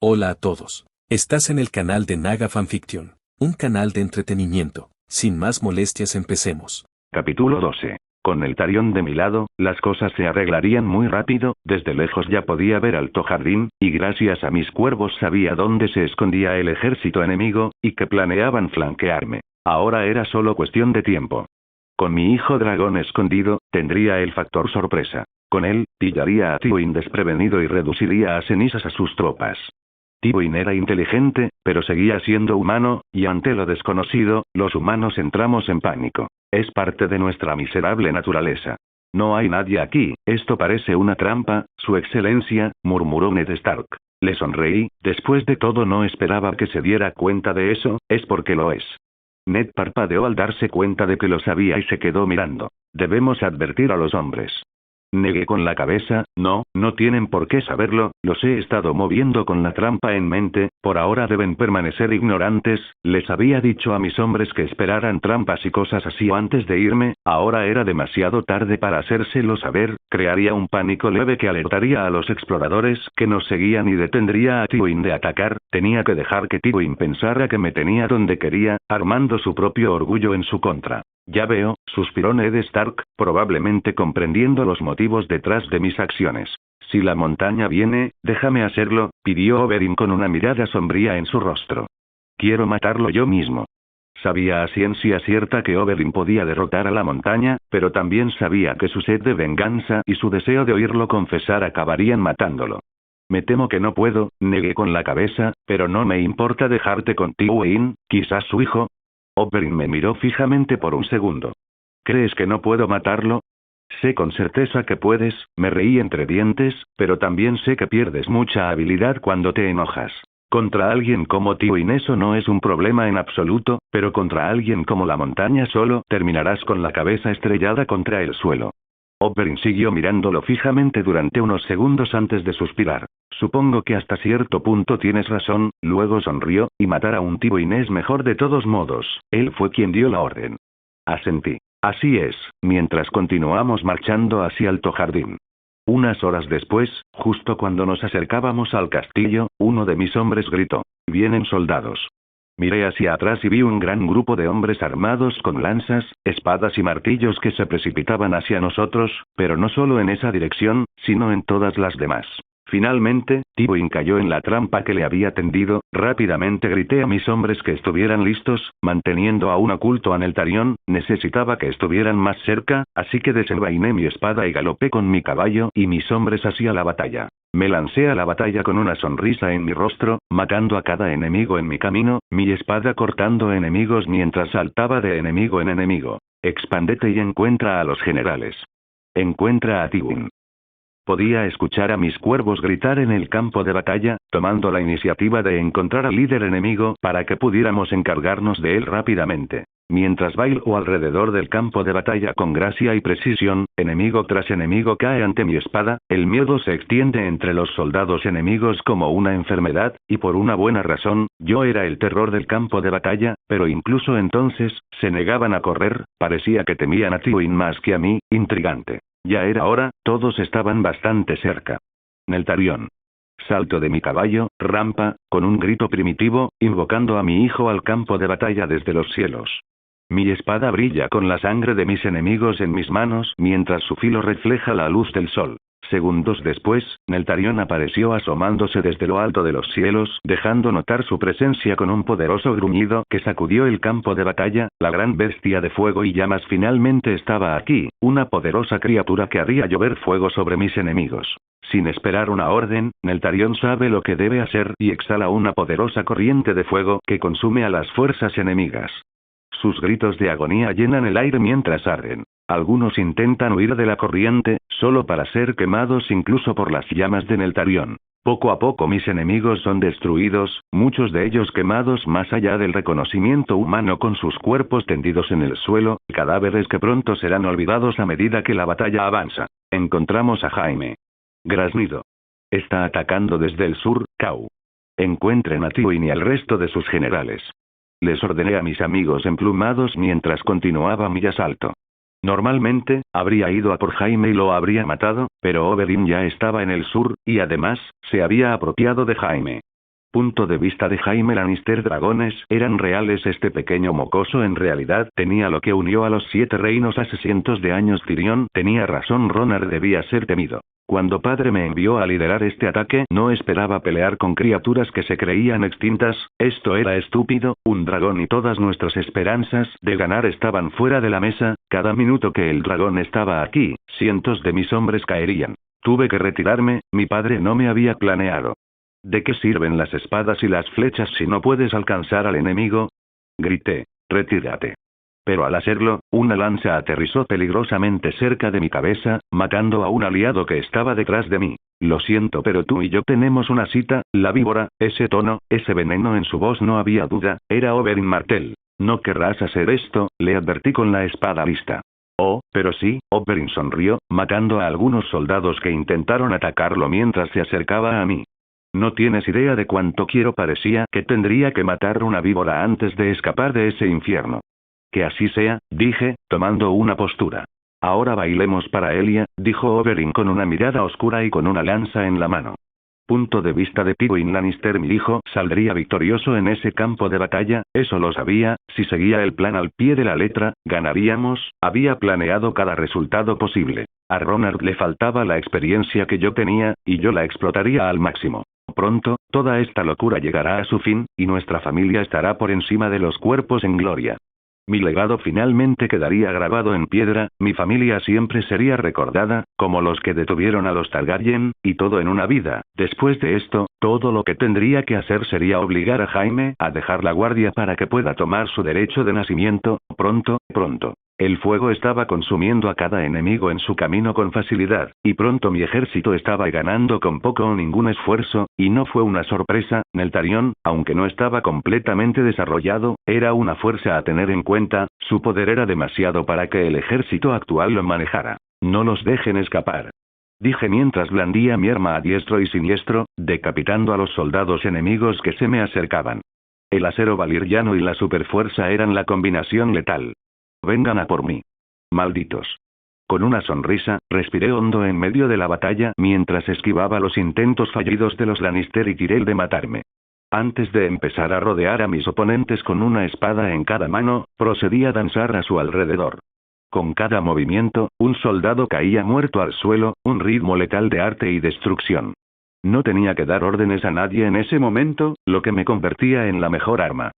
Hola a todos. Estás en el canal de Naga Fanfiction, un canal de entretenimiento. Sin más molestias, empecemos. Capítulo 12. Con el Tarión de mi lado, las cosas se arreglarían muy rápido. Desde lejos ya podía ver Alto Jardín, y gracias a mis cuervos sabía dónde se escondía el ejército enemigo, y que planeaban flanquearme. Ahora era solo cuestión de tiempo. Con mi hijo dragón escondido, tendría el factor sorpresa. Con él, pillaría a Tywin desprevenido y reduciría a cenizas a sus tropas. Tywin era inteligente, pero seguía siendo humano, y ante lo desconocido, los humanos entramos en pánico. Es parte de nuestra miserable naturaleza. No hay nadie aquí, esto parece una trampa, su excelencia, murmuró Ned Stark. Le sonreí, después de todo no esperaba que se diera cuenta de eso, es porque lo es. Ned parpadeó al darse cuenta de que lo sabía y se quedó mirando. Debemos advertir a los hombres. Negué con la cabeza, no tienen por qué saberlo, los he estado moviendo con la trampa en mente, por ahora deben permanecer ignorantes, les había dicho a mis hombres que esperaran trampas y cosas así antes de irme, ahora era demasiado tarde para hacérselo saber, crearía un pánico leve que alertaría a los exploradores que nos seguían y detendría a Tywin de atacar, tenía que dejar que Tywin pensara que me tenía donde quería, armando su propio orgullo en su contra. Ya veo, suspiró Ned Stark, probablemente comprendiendo los motivos detrás de mis acciones. Si la montaña viene, déjame hacerlo, pidió Oberyn con una mirada sombría en su rostro. Quiero matarlo yo mismo. Sabía a ciencia cierta que Oberyn podía derrotar a la montaña, pero también sabía que su sed de venganza y su deseo de oírlo confesar acabarían matándolo. Me temo que no puedo, negué con la cabeza, pero no me importa dejarte con Tywin, quizás su hijo. Oberyn me miró fijamente por un segundo. ¿Crees que no puedo matarlo? Sé con certeza que puedes, me reí entre dientes, pero también sé que pierdes mucha habilidad cuando te enojas. Contra alguien como Tywin eso no es un problema en absoluto, pero contra alguien como la montaña solo terminarás con la cabeza estrellada contra el suelo. Oberyn siguió mirándolo fijamente durante unos segundos antes de suspirar. Supongo que hasta cierto punto tienes razón, luego sonrió, y matar a un Tywin es mejor de todos modos, él fue quien dio la orden. Asentí. Así es, mientras continuamos marchando hacia Alto Jardín. Unas horas después, justo cuando nos acercábamos al castillo, uno de mis hombres gritó: «Vienen soldados». Miré hacia atrás y vi un gran grupo de hombres armados con lanzas, espadas y martillos que se precipitaban hacia nosotros, pero no solo en esa dirección, sino en todas las demás. Finalmente, Tywin cayó en la trampa que le había tendido, rápidamente grité a mis hombres que estuvieran listos, manteniendo aún oculto a Neltarion, necesitaba que estuvieran más cerca, así que desenvainé mi espada y galopé con mi caballo y mis hombres hacia la batalla. Me lancé a la batalla con una sonrisa en mi rostro, matando a cada enemigo en mi camino, mi espada cortando enemigos mientras saltaba de enemigo en enemigo. Expándete y encuentra a los generales. Encuentra a Tywin. Podía escuchar a mis cuervos gritar en el campo de batalla, tomando la iniciativa de encontrar al líder enemigo para que pudiéramos encargarnos de él rápidamente. Mientras bailo alrededor del campo de batalla con gracia y precisión, enemigo tras enemigo cae ante mi espada, el miedo se extiende entre los soldados enemigos como una enfermedad, y por una buena razón, yo era el terror del campo de batalla, pero incluso entonces, se negaban a correr, parecía que temían a Tywin más que a mí, intrigante. Ya era hora, todos estaban bastante cerca. Neltarion. Salto de mi caballo, rampa, con un grito primitivo, invocando a mi hijo al campo de batalla desde los cielos. Mi espada brilla con la sangre de mis enemigos en mis manos mientras su filo refleja la luz del sol. Segundos después, Neltarion apareció asomándose desde lo alto de los cielos, dejando notar su presencia con un poderoso gruñido que sacudió el campo de batalla. La gran bestia de fuego y llamas finalmente estaba aquí, una poderosa criatura que haría llover fuego sobre mis enemigos. Sin esperar una orden, Neltarion sabe lo que debe hacer y exhala una poderosa corriente de fuego que consume a las fuerzas enemigas. Sus gritos de agonía llenan el aire mientras arden. Algunos intentan huir de la corriente, solo para ser quemados incluso por las llamas de Neltarion. Poco a poco mis enemigos son destruidos, muchos de ellos quemados más allá del reconocimiento humano con sus cuerpos tendidos en el suelo, cadáveres que pronto serán olvidados a medida que la batalla avanza. Encontramos a Jaime. Graznido. Está atacando desde el sur, Cau. Encuentren a Tywin y al resto de sus generales. Les ordené a mis amigos emplumados mientras continuaba mi asalto. Normalmente, habría ido a por Jaime y lo habría matado, pero Oberyn ya estaba en el sur, y además, se había apropiado de Jaime. Punto de vista de Jaime Lannister. Dragones eran reales. Este pequeño mocoso en realidad tenía lo que unió a los 7 reinos hace cientos de años. Tyrion tenía razón, Ronar debía ser temido. Cuando padre me envió a liderar este ataque, no esperaba pelear con criaturas que se creían extintas. Esto era estúpido, un dragón y todas nuestras esperanzas de ganar estaban fuera de la mesa. Cada minuto que el dragón estaba aquí, cientos de mis hombres caerían. Tuve que retirarme, mi padre no me había planeado. ¿De qué sirven las espadas y las flechas si no puedes alcanzar al enemigo? Grité, retírate. Pero al hacerlo, una lanza aterrizó peligrosamente cerca de mi cabeza, matando a un aliado que estaba detrás de mí. Lo siento, pero tú y yo tenemos una cita. La víbora, ese tono, ese veneno en su voz, no había duda, era Oberyn Martell. No querrás hacer esto, le advertí con la espada lista. Oh, pero sí, Oberyn sonrió, matando a algunos soldados que intentaron atacarlo mientras se acercaba a mí. No tienes idea de cuánto quiero. Parecía que tendría que matar una víbora antes de escapar de ese infierno. Que así sea, dije, tomando una postura. Ahora bailemos para Elia, dijo Oberyn con una mirada oscura y con una lanza en la mano. Punto de vista de Tywin Lannister. Mi hijo saldría victorioso en ese campo de batalla, eso lo sabía. Si seguía el plan al pie de la letra, ganaríamos. Había planeado cada resultado posible. A Ronard le faltaba la experiencia que yo tenía, y yo la explotaría al máximo. Pronto, toda esta locura llegará a su fin, y nuestra familia estará por encima de los cuerpos en gloria. Mi legado finalmente quedaría grabado en piedra, mi familia siempre sería recordada, como los que detuvieron a los Targaryen, y todo en una vida. Después de esto, todo lo que tendría que hacer sería obligar a Jaime a dejar la guardia para que pueda tomar su derecho de nacimiento, pronto. El fuego estaba consumiendo a cada enemigo en su camino con facilidad, y pronto mi ejército estaba ganando con poco o ningún esfuerzo, y no fue una sorpresa. Neltarion, aunque no estaba completamente desarrollado, era una fuerza a tener en cuenta, su poder era demasiado para que el ejército actual lo manejara. No los dejen escapar. Dije mientras blandía mi arma a diestro y siniestro, decapitando a los soldados enemigos que se me acercaban. El acero valyriano y la superfuerza eran la combinación letal. Vengan a por mí. Malditos. Con una sonrisa, respiré hondo en medio de la batalla mientras esquivaba los intentos fallidos de los Lannister y Tyrell de matarme. Antes de empezar a rodear a mis oponentes con una espada en cada mano, procedí a danzar a su alrededor. Con cada movimiento, un soldado caía muerto al suelo, un ritmo letal de arte y destrucción. No tenía que dar órdenes a nadie en ese momento, lo que me convertía en la mejor arma.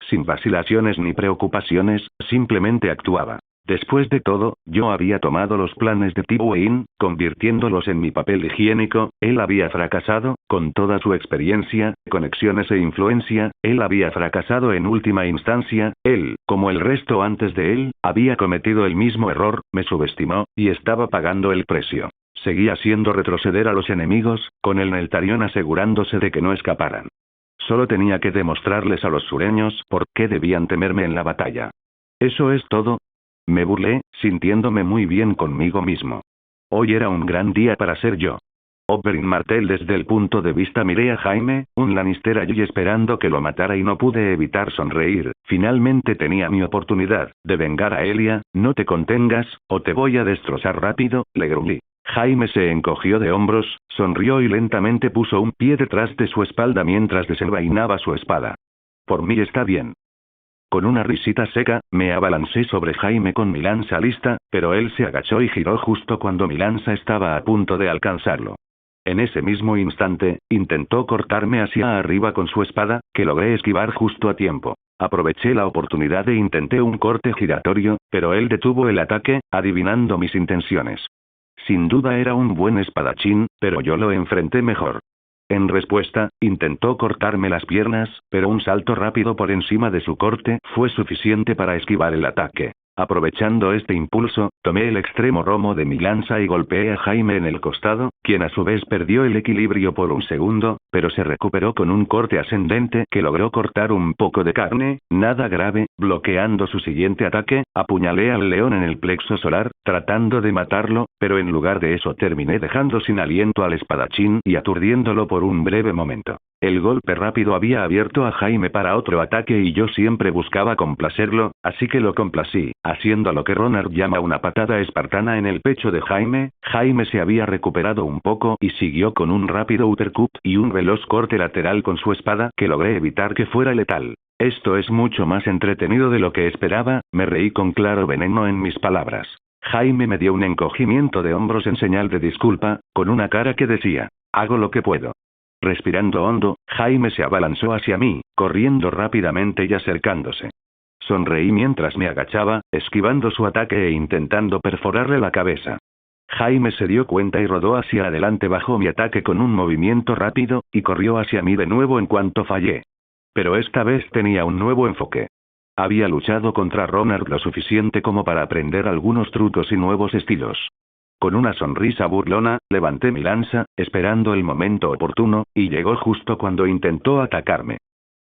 Sin vacilaciones ni preocupaciones, simplemente actuaba. Después de todo, yo había tomado los planes de Tywin, convirtiéndolos en mi papel higiénico. Él había fracasado, con toda su experiencia, conexiones e influencia. Él había fracasado en última instancia. Él, como el resto antes de él, había cometido el mismo error, me subestimó, y estaba pagando el precio. Seguía haciendo retroceder a los enemigos, con el Neltarion asegurándose de que no escaparan. Solo tenía que demostrarles a los sureños por qué debían temerme en la batalla. ¿Eso es todo? Me burlé, sintiéndome muy bien conmigo mismo. Hoy era un gran día para ser yo. Oberyn Martell. Desde el punto de vista miré a Jaime, un Lannister allí esperando que lo matara y no pude evitar sonreír. Finalmente tenía mi oportunidad de vengar a Elia. No te contengas, o te voy a destrozar rápido, le gruñí. Jaime se encogió de hombros, sonrió y lentamente puso un pie detrás de su espalda mientras desenvainaba su espada. Por mí está bien. Con una risita seca, me abalancé sobre Jaime con mi lanza lista, pero él se agachó y giró justo cuando mi lanza estaba a punto de alcanzarlo. En ese mismo instante, intentó cortarme hacia arriba con su espada, que logré esquivar justo a tiempo. Aproveché la oportunidad e intenté un corte giratorio, pero él detuvo el ataque, adivinando mis intenciones. Sin duda era un buen espadachín, pero yo lo enfrenté mejor. En respuesta, intentó cortarme las piernas, pero un salto rápido por encima de su corte fue suficiente para esquivar el ataque. Aprovechando este impulso, tomé el extremo romo de mi lanza y golpeé a Jaime en el costado, quien a su vez perdió el equilibrio por un segundo, pero se recuperó con un corte ascendente que logró cortar un poco de carne, nada grave. Bloqueando su siguiente ataque, apuñalé al león en el plexo solar, tratando de matarlo, pero en lugar de eso terminé dejando sin aliento al espadachín y aturdiéndolo por un breve momento. El golpe rápido había abierto a Jaime para otro ataque y yo siempre buscaba complacerlo, así que lo complací, haciendo lo que Ronard llama una patada espartana en el pecho de Jaime. Jaime se había recuperado un poco y siguió con un rápido uppercut y un veloz corte lateral con su espada que logré evitar que fuera letal. Esto es mucho más entretenido de lo que esperaba, me reí con claro veneno en mis palabras. Jaime me dio un encogimiento de hombros en señal de disculpa, con una cara que decía, hago lo que puedo. Respirando hondo, Jaime se abalanzó hacia mí, corriendo rápidamente y acercándose. Sonreí mientras me agachaba, esquivando su ataque e intentando perforarle la cabeza. Jaime se dio cuenta y rodó hacia adelante bajo mi ataque con un movimiento rápido, y corrió hacia mí de nuevo en cuanto fallé. Pero esta vez tenía un nuevo enfoque. Había luchado contra Ronald lo suficiente como para aprender algunos trucos y nuevos estilos. Con una sonrisa burlona, levanté mi lanza, esperando el momento oportuno, y llegó justo cuando intentó atacarme.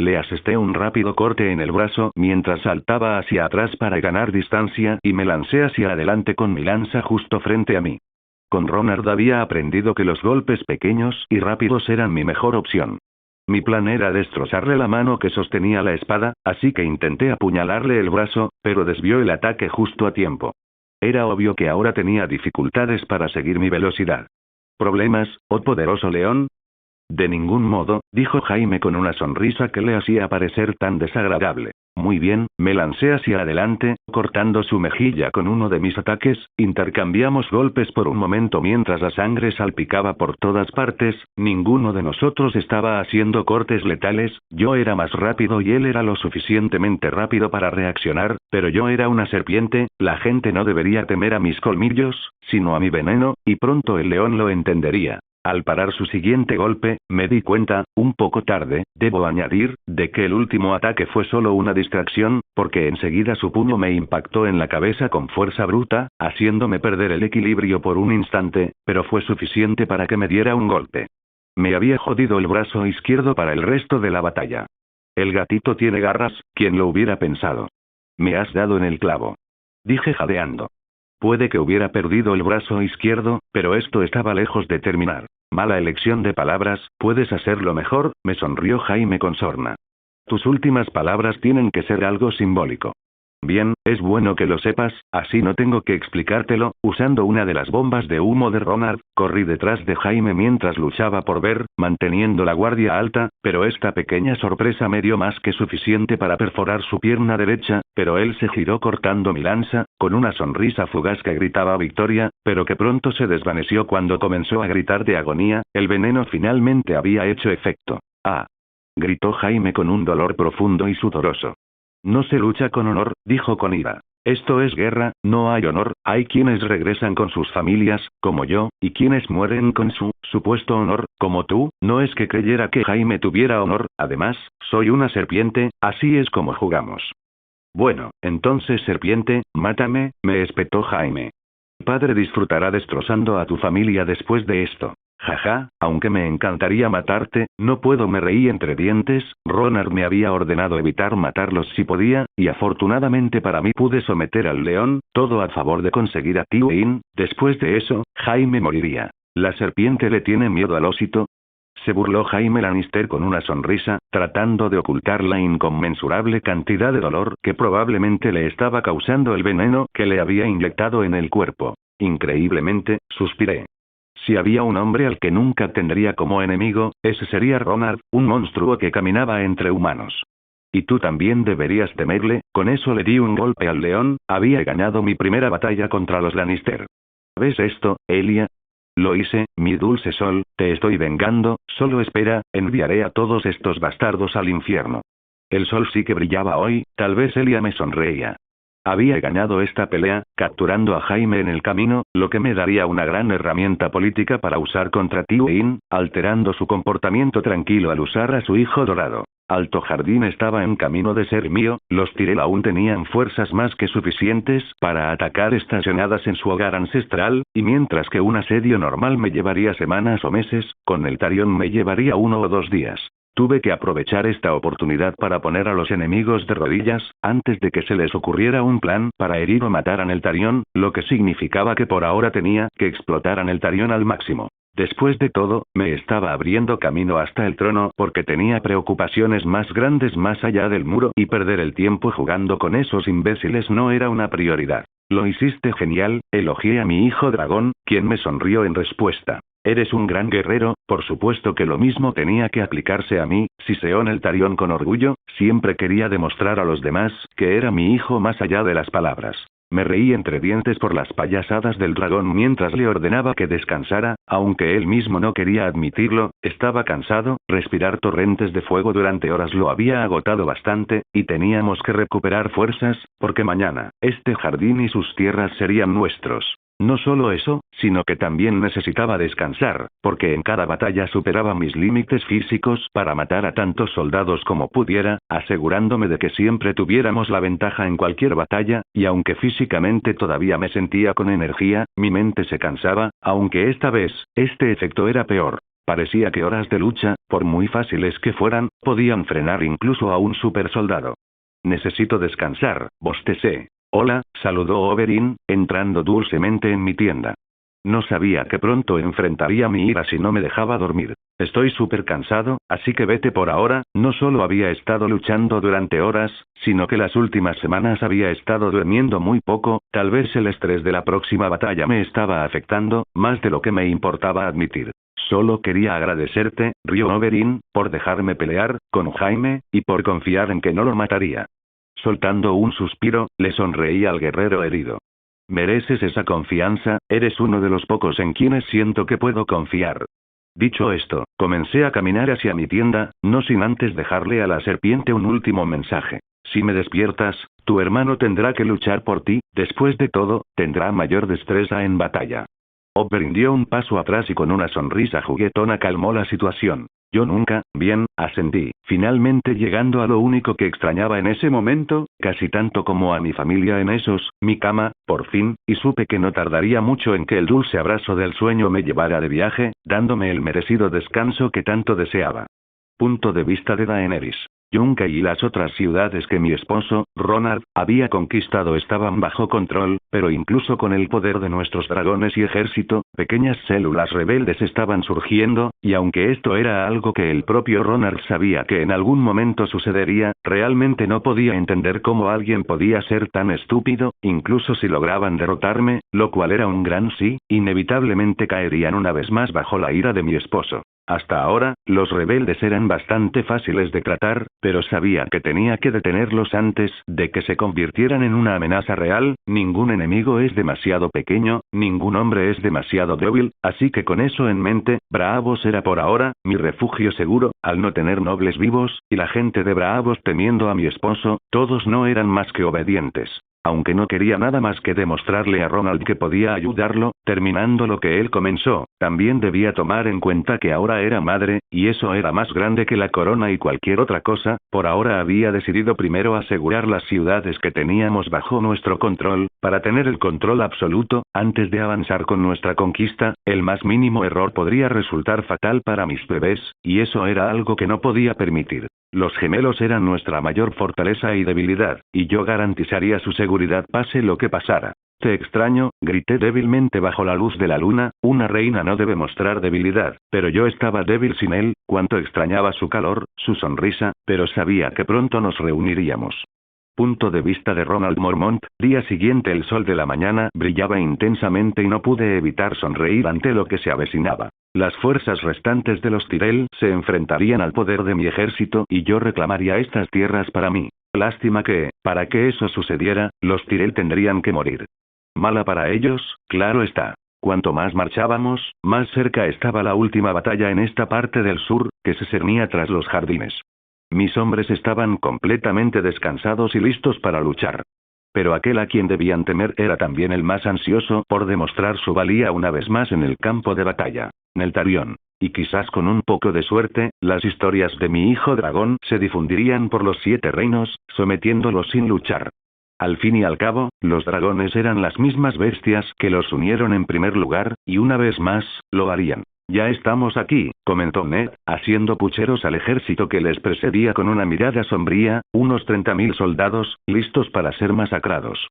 Le asesté un rápido corte en el brazo mientras saltaba hacia atrás para ganar distancia y me lancé hacia adelante con mi lanza justo frente a mí. Con Ronald había aprendido que los golpes pequeños y rápidos eran mi mejor opción. Mi plan era destrozarle la mano que sostenía la espada, así que intenté apuñalarle el brazo, pero desvió el ataque justo a tiempo. Era obvio que ahora tenía dificultades para seguir mi velocidad. ¿Problemas, oh poderoso león? De ningún modo, dijo Jaime con una sonrisa que le hacía parecer tan desagradable. Muy bien, me lancé hacia adelante, cortando su mejilla con uno de mis ataques, intercambiamos golpes por un momento mientras la sangre salpicaba por todas partes, ninguno de nosotros estaba haciendo cortes letales, yo era más rápido y él era lo suficientemente rápido para reaccionar, pero yo era una serpiente, la gente no debería temer a mis colmillos, sino a mi veneno, y pronto el león lo entendería. Al parar su siguiente golpe, me di cuenta, un poco tarde, debo añadir, de que el último ataque fue solo una distracción, porque enseguida su puño me impactó en la cabeza con fuerza bruta, haciéndome perder el equilibrio por un instante, pero fue suficiente para que me diera un golpe. Me había jodido el brazo izquierdo para el resto de la batalla. El gatito tiene garras, ¿quién lo hubiera pensado? Me has dado en el clavo. Dije jadeando. Puede que hubiera perdido el brazo izquierdo, pero esto estaba lejos de terminar. Mala elección de palabras, puedes hacerlo mejor, me sonrió Jaime con sorna. Tus últimas palabras tienen que ser algo simbólico. Bien, es bueno que lo sepas, así no tengo que explicártelo. Usando una de las bombas de humo de Ronald, corrí detrás de Jaime mientras luchaba por ver, manteniendo la guardia alta, pero esta pequeña sorpresa me dio más que suficiente para perforar su pierna derecha, pero él se giró cortando mi lanza, con una sonrisa fugaz que gritaba victoria, pero que pronto se desvaneció cuando comenzó a gritar de agonía, el veneno finalmente había hecho efecto. ¡Ah! Gritó Jaime con un dolor profundo y sudoroso. No se lucha con honor, dijo con ira. Esto es guerra, no hay honor, hay quienes regresan con sus familias, como yo, y quienes mueren con su supuesto honor, como tú. No es que creyera que Jaime tuviera honor, además, soy una serpiente, así es como jugamos. Bueno, entonces serpiente, mátame, me espetó Jaime. Tu padre disfrutará destrozando a tu familia después de esto. Jaja, aunque me encantaría matarte, no puedo, me reí entre dientes. Ronald me había ordenado evitar matarlos si podía, y afortunadamente para mí pude someter al león, todo a favor de conseguir a Tywin. Después de eso, Jaime moriría. ¿La serpiente le tiene miedo al osito? Se burló Jaime Lannister con una sonrisa, tratando de ocultar la inconmensurable cantidad de dolor que probablemente le estaba causando el veneno que le había inyectado en el cuerpo. Increíblemente, suspiré. Si había un hombre al que nunca tendría como enemigo, ese sería Ronald, un monstruo que caminaba entre humanos. Y tú también deberías temerle. Con eso le di un golpe al león, había ganado mi primera batalla contra los Lannister. ¿Ves esto, Elia? Lo hice, mi dulce sol, te estoy vengando, solo espera, enviaré a todos estos bastardos al infierno. El sol sí que brillaba hoy, tal vez Elia me sonreía. Había ganado esta pelea, capturando a Jaime en el camino, lo que me daría una gran herramienta política para usar contra Tywin, alterando su comportamiento tranquilo al usar a su hijo dorado. Alto Jardín estaba en camino de ser mío, los Tyrell aún tenían fuerzas más que suficientes para atacar estacionadas en su hogar ancestral, y mientras que un asedio normal me llevaría semanas o meses, con el Tarion me llevaría 1 o 2 días. Tuve que aprovechar esta oportunidad para poner a los enemigos de rodillas, antes de que se les ocurriera un plan para herir o matar a Neltarion, lo que significaba que por ahora tenía que explotar a Neltarion al máximo. Después de todo, me estaba abriendo camino hasta el trono porque tenía preocupaciones más grandes más allá del muro y perder el tiempo jugando con esos imbéciles no era una prioridad. Lo hiciste genial, elogié a mi hijo dragón, quien me sonrió en respuesta. Eres un gran guerrero, por supuesto que lo mismo tenía que aplicarse a mí, siseó Neltarion con orgullo, siempre quería demostrar a los demás que era mi hijo más allá de las palabras. Me reí entre dientes por las payasadas del dragón mientras le ordenaba que descansara, aunque él mismo no quería admitirlo, estaba cansado, respirar torrentes de fuego durante horas lo había agotado bastante, y teníamos que recuperar fuerzas, porque mañana, este jardín y sus tierras serían nuestros. No solo eso, sino que también necesitaba descansar, porque en cada batalla superaba mis límites físicos para matar a tantos soldados como pudiera, asegurándome de que siempre tuviéramos la ventaja en cualquier batalla, y aunque físicamente todavía me sentía con energía, mi mente se cansaba, aunque esta vez, este efecto era peor. Parecía que horas de lucha, por muy fáciles que fueran, podían frenar incluso a un supersoldado. Necesito descansar, bostecé. Hola, saludó Oberyn, entrando dulcemente en mi tienda. No sabía que pronto enfrentaría mi ira si no me dejaba dormir. Estoy súper cansado, así que vete por ahora. No solo había estado luchando durante horas, sino que las últimas semanas había estado durmiendo muy poco, tal vez el estrés de la próxima batalla me estaba afectando, más de lo que me importaba admitir. Solo quería agradecerte, rió Oberyn, por dejarme pelear con Jaime, y por confiar en que no lo mataría. Soltando un suspiro, le sonreí al guerrero herido. Mereces esa confianza, eres uno de los pocos en quienes siento que puedo confiar. Dicho esto, comencé a caminar hacia mi tienda, no sin antes dejarle a la serpiente un último mensaje. Si me despiertas, tu hermano tendrá que luchar por ti, después de todo, tendrá mayor destreza en batalla. Oberyn dio un paso atrás y con una sonrisa juguetona calmó la situación. Yo nunca, bien, asentí, finalmente llegando a lo único que extrañaba en ese momento, casi tanto como a mi familia en esos, mi cama, por fin, y supe que no tardaría mucho en que el dulce abrazo del sueño me llevara de viaje, dándome el merecido descanso que tanto deseaba. Punto de vista de Daenerys. Yunkai y las otras ciudades que mi esposo, Ronald, había conquistado estaban bajo control, pero incluso con el poder de nuestros dragones y ejército, pequeñas células rebeldes estaban surgiendo, y aunque esto era algo que el propio Ronald sabía que en algún momento sucedería, realmente no podía entender cómo alguien podía ser tan estúpido, incluso si lograban derrotarme, lo cual era un gran sí, inevitablemente caerían una vez más bajo la ira de mi esposo. Hasta ahora, los rebeldes eran bastante fáciles de tratar, pero sabía que tenía que detenerlos antes de que se convirtieran en una amenaza real. Ningún enemigo es demasiado pequeño, ningún hombre es demasiado débil, así que con eso en mente, Braavos era por ahora mi refugio seguro, al no tener nobles vivos, y la gente de Braavos temiendo a mi esposo, todos no eran más que obedientes. Aunque no quería nada más que demostrarle a Ronald que podía ayudarlo, terminando lo que él comenzó, también debía tomar en cuenta que ahora era madre, y eso era más grande que la corona y cualquier otra cosa. Por ahora había decidido primero asegurar las ciudades que teníamos bajo nuestro control, para tener el control absoluto, antes de avanzar con nuestra conquista. El más mínimo error podría resultar fatal para mis bebés, y eso era algo que no podía permitir. Los gemelos eran nuestra mayor fortaleza y debilidad, y yo garantizaría su seguridad pase lo que pasara. Te extraño, grité débilmente bajo la luz de la luna. Una reina no debe mostrar debilidad, pero yo estaba débil sin él, cuánto extrañaba su calor, su sonrisa, pero sabía que pronto nos reuniríamos. Punto de vista de Ronald Mormont. Día siguiente el sol de la mañana brillaba intensamente y no pude evitar sonreír ante lo que se avecinaba. Las fuerzas restantes de los Tyrell se enfrentarían al poder de mi ejército y yo reclamaría estas tierras para mí. Lástima que, para que eso sucediera, los Tyrell tendrían que morir. Mala para ellos, claro está. Cuanto más marchábamos, más cerca estaba la última batalla en esta parte del sur, que se cernía tras los jardines. Mis hombres estaban completamente descansados y listos para luchar. Pero aquel a quien debían temer era también el más ansioso por demostrar su valía una vez más en el campo de batalla. Neltarion. Y quizás con un poco de suerte, las historias de mi hijo dragón se difundirían por los 7 reinos, sometiéndolos sin luchar. Al fin y al cabo, los dragones eran las mismas bestias que los unieron en primer lugar, y una vez más, lo harían. Ya estamos aquí, comentó Ned, haciendo pucheros al ejército que les precedía con una mirada sombría, unos 30.000 soldados, listos para ser masacrados.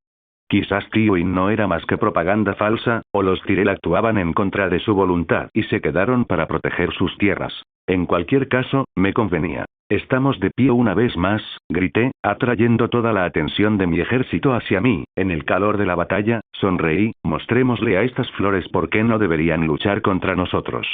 Quizás Tywin no era más que propaganda falsa, o los Tyrell actuaban en contra de su voluntad y se quedaron para proteger sus tierras. En cualquier caso, me convenía. Estamos de pie una vez más, grité, atrayendo toda la atención de mi ejército hacia mí. En el calor de la batalla, sonreí, mostrémosle a estas flores por qué no deberían luchar contra nosotros.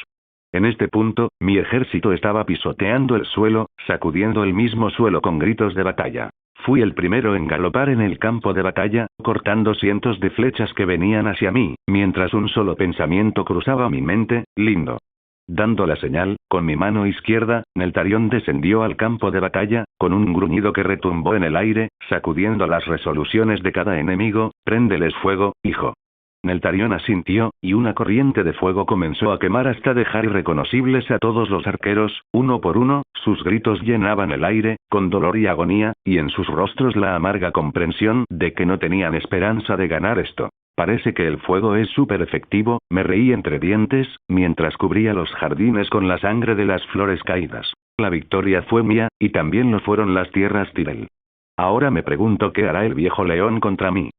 En este punto, mi ejército estaba pisoteando el suelo, sacudiendo el mismo suelo con gritos de batalla. Fui el primero en galopar en el campo de batalla, cortando cientos de flechas que venían hacia mí, mientras un solo pensamiento cruzaba mi mente: lindo. Dando la señal, con mi mano izquierda, Neltarion descendió al campo de batalla, con un gruñido que retumbó en el aire, sacudiendo las resoluciones de cada enemigo: préndeles fuego, hijo. Neltarion asintió, y una corriente de fuego comenzó a quemar hasta dejar irreconocibles a todos los arqueros, uno por uno. Sus gritos llenaban el aire, con dolor y agonía, y en sus rostros la amarga comprensión de que no tenían esperanza de ganar esto. Parece que el fuego es súper efectivo, me reí entre dientes, mientras cubría los jardines con la sangre de las flores caídas. La victoria fue mía, y también lo fueron las tierras Tyrell. Ahora me pregunto qué hará el viejo león contra mí.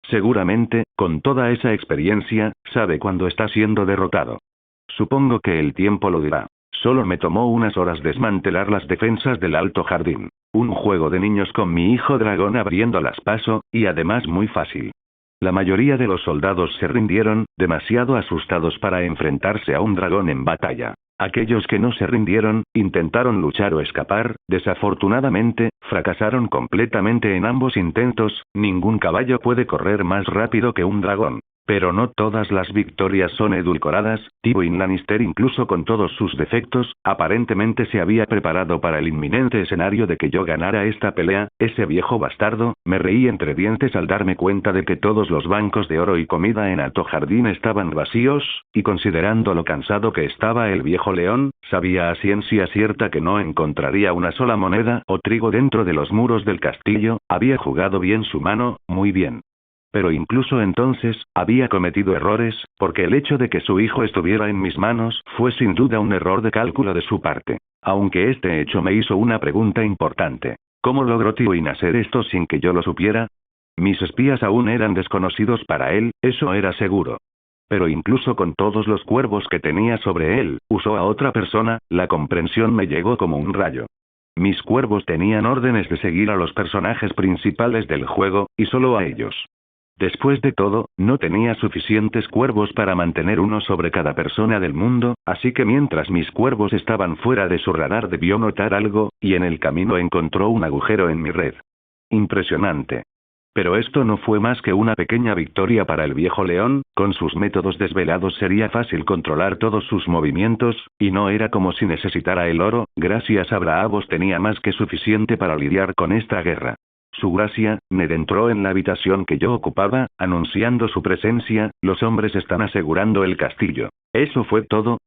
Seguramente, con toda esa experiencia, sabe cuándo está siendo derrotado. Supongo que el tiempo lo dirá. Solo me tomó unas horas desmantelar las defensas del Alto Jardín. Un juego de niños con mi hijo dragón abriéndolas paso, y además muy fácil. La mayoría de los soldados se rindieron, demasiado asustados para enfrentarse a un dragón en batalla. Aquellos que no se rindieron, intentaron luchar o escapar, desafortunadamente, fracasaron completamente en ambos intentos. Ningún caballo puede correr más rápido que un dragón. Pero no todas las victorias son edulcoradas. Tywin Lannister, incluso con todos sus defectos, aparentemente se había preparado para el inminente escenario de que yo ganara esta pelea. Ese viejo bastardo. Me reí entre dientes al darme cuenta de que todos los bancos de oro y comida en Alto Jardín estaban vacíos, y considerando lo cansado que estaba el viejo león, sabía a ciencia cierta que no encontraría una sola moneda o trigo dentro de los muros del castillo. Había jugado bien su mano, muy bien. Pero incluso entonces, había cometido errores, porque el hecho de que su hijo estuviera en mis manos fue sin duda un error de cálculo de su parte. Aunque este hecho me hizo una pregunta importante. ¿Cómo logró Tywin hacer esto sin que yo lo supiera? Mis espías aún eran desconocidos para él, eso era seguro. Pero incluso con todos los cuervos que tenía sobre él, usó a otra persona. La comprensión me llegó como un rayo. Mis cuervos tenían órdenes de seguir a los personajes principales del juego, y solo a ellos. Después de todo, no tenía suficientes cuervos para mantener uno sobre cada persona del mundo, así que mientras mis cuervos estaban fuera de su radar debió notar algo, y en el camino encontró un agujero en mi red. Impresionante. Pero esto no fue más que una pequeña victoria para el viejo león. Con sus métodos desvelados sería fácil controlar todos sus movimientos, y no era como si necesitara el oro. Gracias a Braavos tenía más que suficiente para lidiar con esta guerra. Su gracia, Ned entró en la habitación que yo ocupaba, anunciando su presencia. Los hombres están asegurando el castillo. ¿Eso fue todo?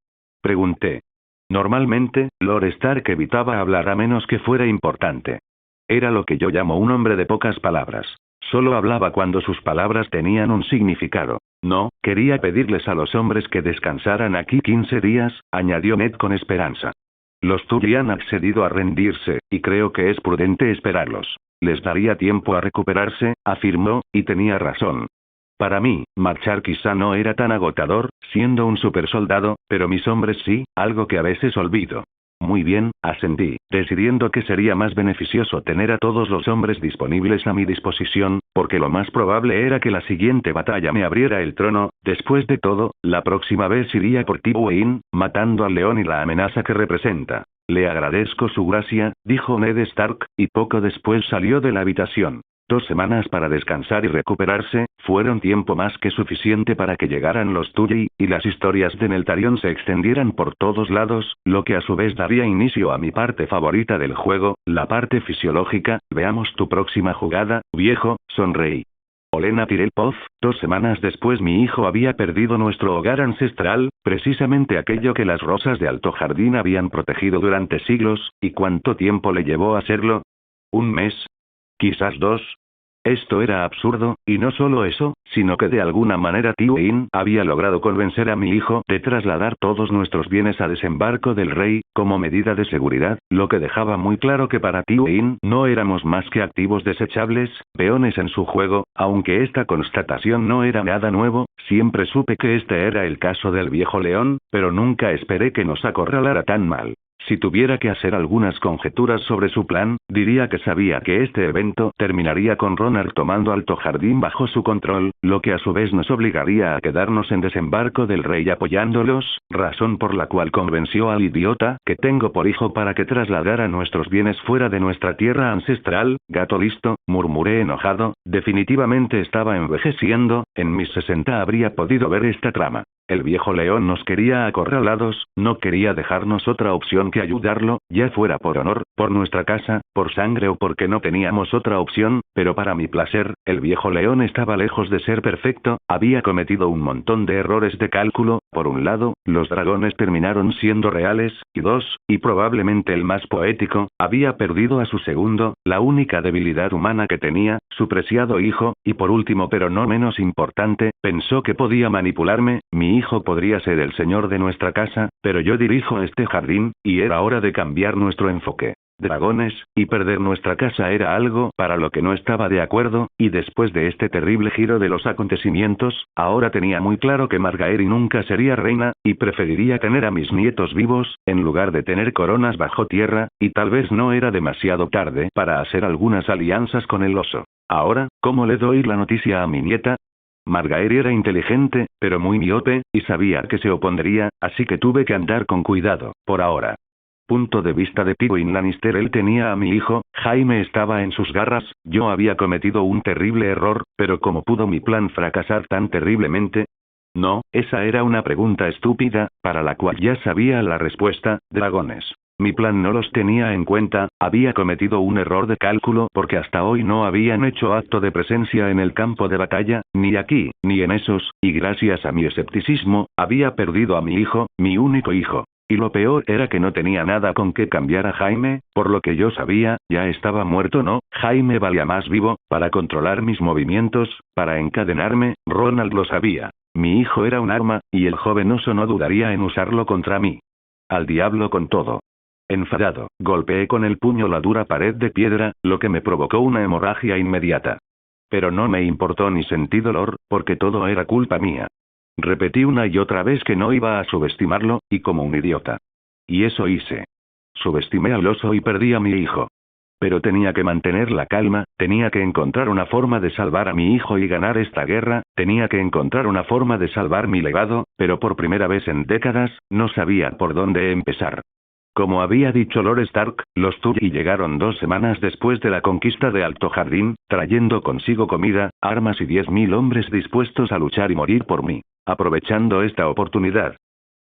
Pregunté. Normalmente, Lord Stark evitaba hablar a menos que fuera importante. Era lo que yo llamo un hombre de pocas palabras. Solo hablaba cuando sus palabras tenían un significado. No, quería pedirles a los hombres que descansaran aquí 15 días, añadió Ned con esperanza. Los Tully han accedido a rendirse, y creo que es prudente esperarlos. Les daría tiempo a recuperarse, afirmó, y tenía razón. Para mí, marchar quizá no era tan agotador, siendo un supersoldado, pero mis hombres sí, algo que a veces olvido. Muy bien, asentí, decidiendo que sería más beneficioso tener a todos los hombres disponibles a mi disposición, porque lo más probable era que la siguiente batalla me abriera el trono. Después de todo, la próxima vez iría por Tywin, matando al león y la amenaza que representa. Le agradezco su gracia, dijo Ned Stark, y poco después salió de la habitación. 2 semanas para descansar y recuperarse, fueron tiempo más que suficiente para que llegaran los Tully, y las historias de Neltarion se extendieran por todos lados, lo que a su vez daría inicio a mi parte favorita del juego, la parte fisiológica. Veamos tu próxima jugada, viejo, sonreí. Olenna Tyrell Poth. 2 semanas después mi hijo había perdido nuestro hogar ancestral, precisamente aquello que las rosas de Alto Jardín habían protegido durante siglos. ¿Y cuánto tiempo le llevó a hacerlo? ¿1 mes? ¿Quizás 2? Esto era absurdo, y no solo eso, sino que de alguna manera Tywin había logrado convencer a mi hijo de trasladar todos nuestros bienes a desembarco del rey, como medida de seguridad, lo que dejaba muy claro que para Tywin no éramos más que activos desechables, peones en su juego. Aunque esta constatación no era nada nuevo, siempre supe que este era el caso del viejo león, pero nunca esperé que nos acorralara tan mal. Si tuviera que hacer algunas conjeturas sobre su plan, diría que sabía que este evento terminaría con Ronald tomando Alto Jardín bajo su control, lo que a su vez nos obligaría a quedarnos en Desembarco del Rey apoyándolos, razón por la cual convenció al idiota que tengo por hijo para que trasladara nuestros bienes fuera de nuestra tierra ancestral. Gato listo, murmuré enojado, definitivamente estaba envejeciendo, en mis 60 habría podido ver esta trama. El viejo león nos quería acorralados, no quería dejarnos otra opción que ayudarlo, ya fuera por honor, por nuestra casa, por sangre o porque no teníamos otra opción, pero para mi placer, el viejo león estaba lejos de ser perfecto, había cometido un montón de errores de cálculo. Por un lado, los dragones terminaron siendo reales, y dos, y probablemente el más poético, había perdido a su segundo, la única debilidad humana que tenía, su preciado hijo, y por último pero no menos importante, pensó que podía manipularme. Mi hijo podría ser el señor de nuestra casa, pero yo dirijo este jardín, y era hora de cambiar nuestro enfoque. Dragones, y perder nuestra casa era algo para lo que no estaba de acuerdo, y después de este terrible giro de los acontecimientos, ahora tenía muy claro que Margaery nunca sería reina, y preferiría tener a mis nietos vivos, en lugar de tener coronas bajo tierra, y tal vez no era demasiado tarde para hacer algunas alianzas con el oso. Ahora, ¿cómo le doy la noticia a mi nieta? Margaery era inteligente, pero muy miope, y sabía que se opondría, así que tuve que andar con cuidado, por ahora. Punto de vista de Tywin Lannister. Él tenía a mi hijo, Jaime estaba en sus garras, yo había cometido un terrible error, pero ¿cómo pudo mi plan fracasar tan terriblemente? No, esa era una pregunta estúpida, para la cual ya sabía la respuesta. Dragones. Mi plan no los tenía en cuenta, había cometido un error de cálculo porque hasta hoy no habían hecho acto de presencia en el campo de batalla, ni aquí, ni en esos, y gracias a mi escepticismo, había perdido a mi hijo, mi único hijo. Y lo peor era que no tenía nada con que cambiar a Jaime, por lo que yo sabía, ya estaba muerto. No, Jaime valía más vivo, para controlar mis movimientos, para encadenarme. Ronald lo sabía. Mi hijo era un arma, y el joven oso no dudaría en usarlo contra mí. Al diablo con todo. Enfadado, golpeé con el puño la dura pared de piedra, lo que me provocó una hemorragia inmediata. Pero no me importó ni sentí dolor, porque todo era culpa mía. Repetí una y otra vez que no iba a subestimarlo, y como un idiota. Y eso hice. Subestimé al oso y perdí a mi hijo. Pero tenía que mantener la calma, tenía que encontrar una forma de salvar a mi hijo y ganar esta guerra, tenía que encontrar una forma de salvar mi legado, pero por primera vez en décadas, no sabía por dónde empezar. Como había dicho Lord Stark, los Tully llegaron 2 semanas después de la conquista de Alto Jardín, trayendo consigo comida, armas y 10.000 hombres dispuestos a luchar y morir por mí. Aprovechando esta oportunidad,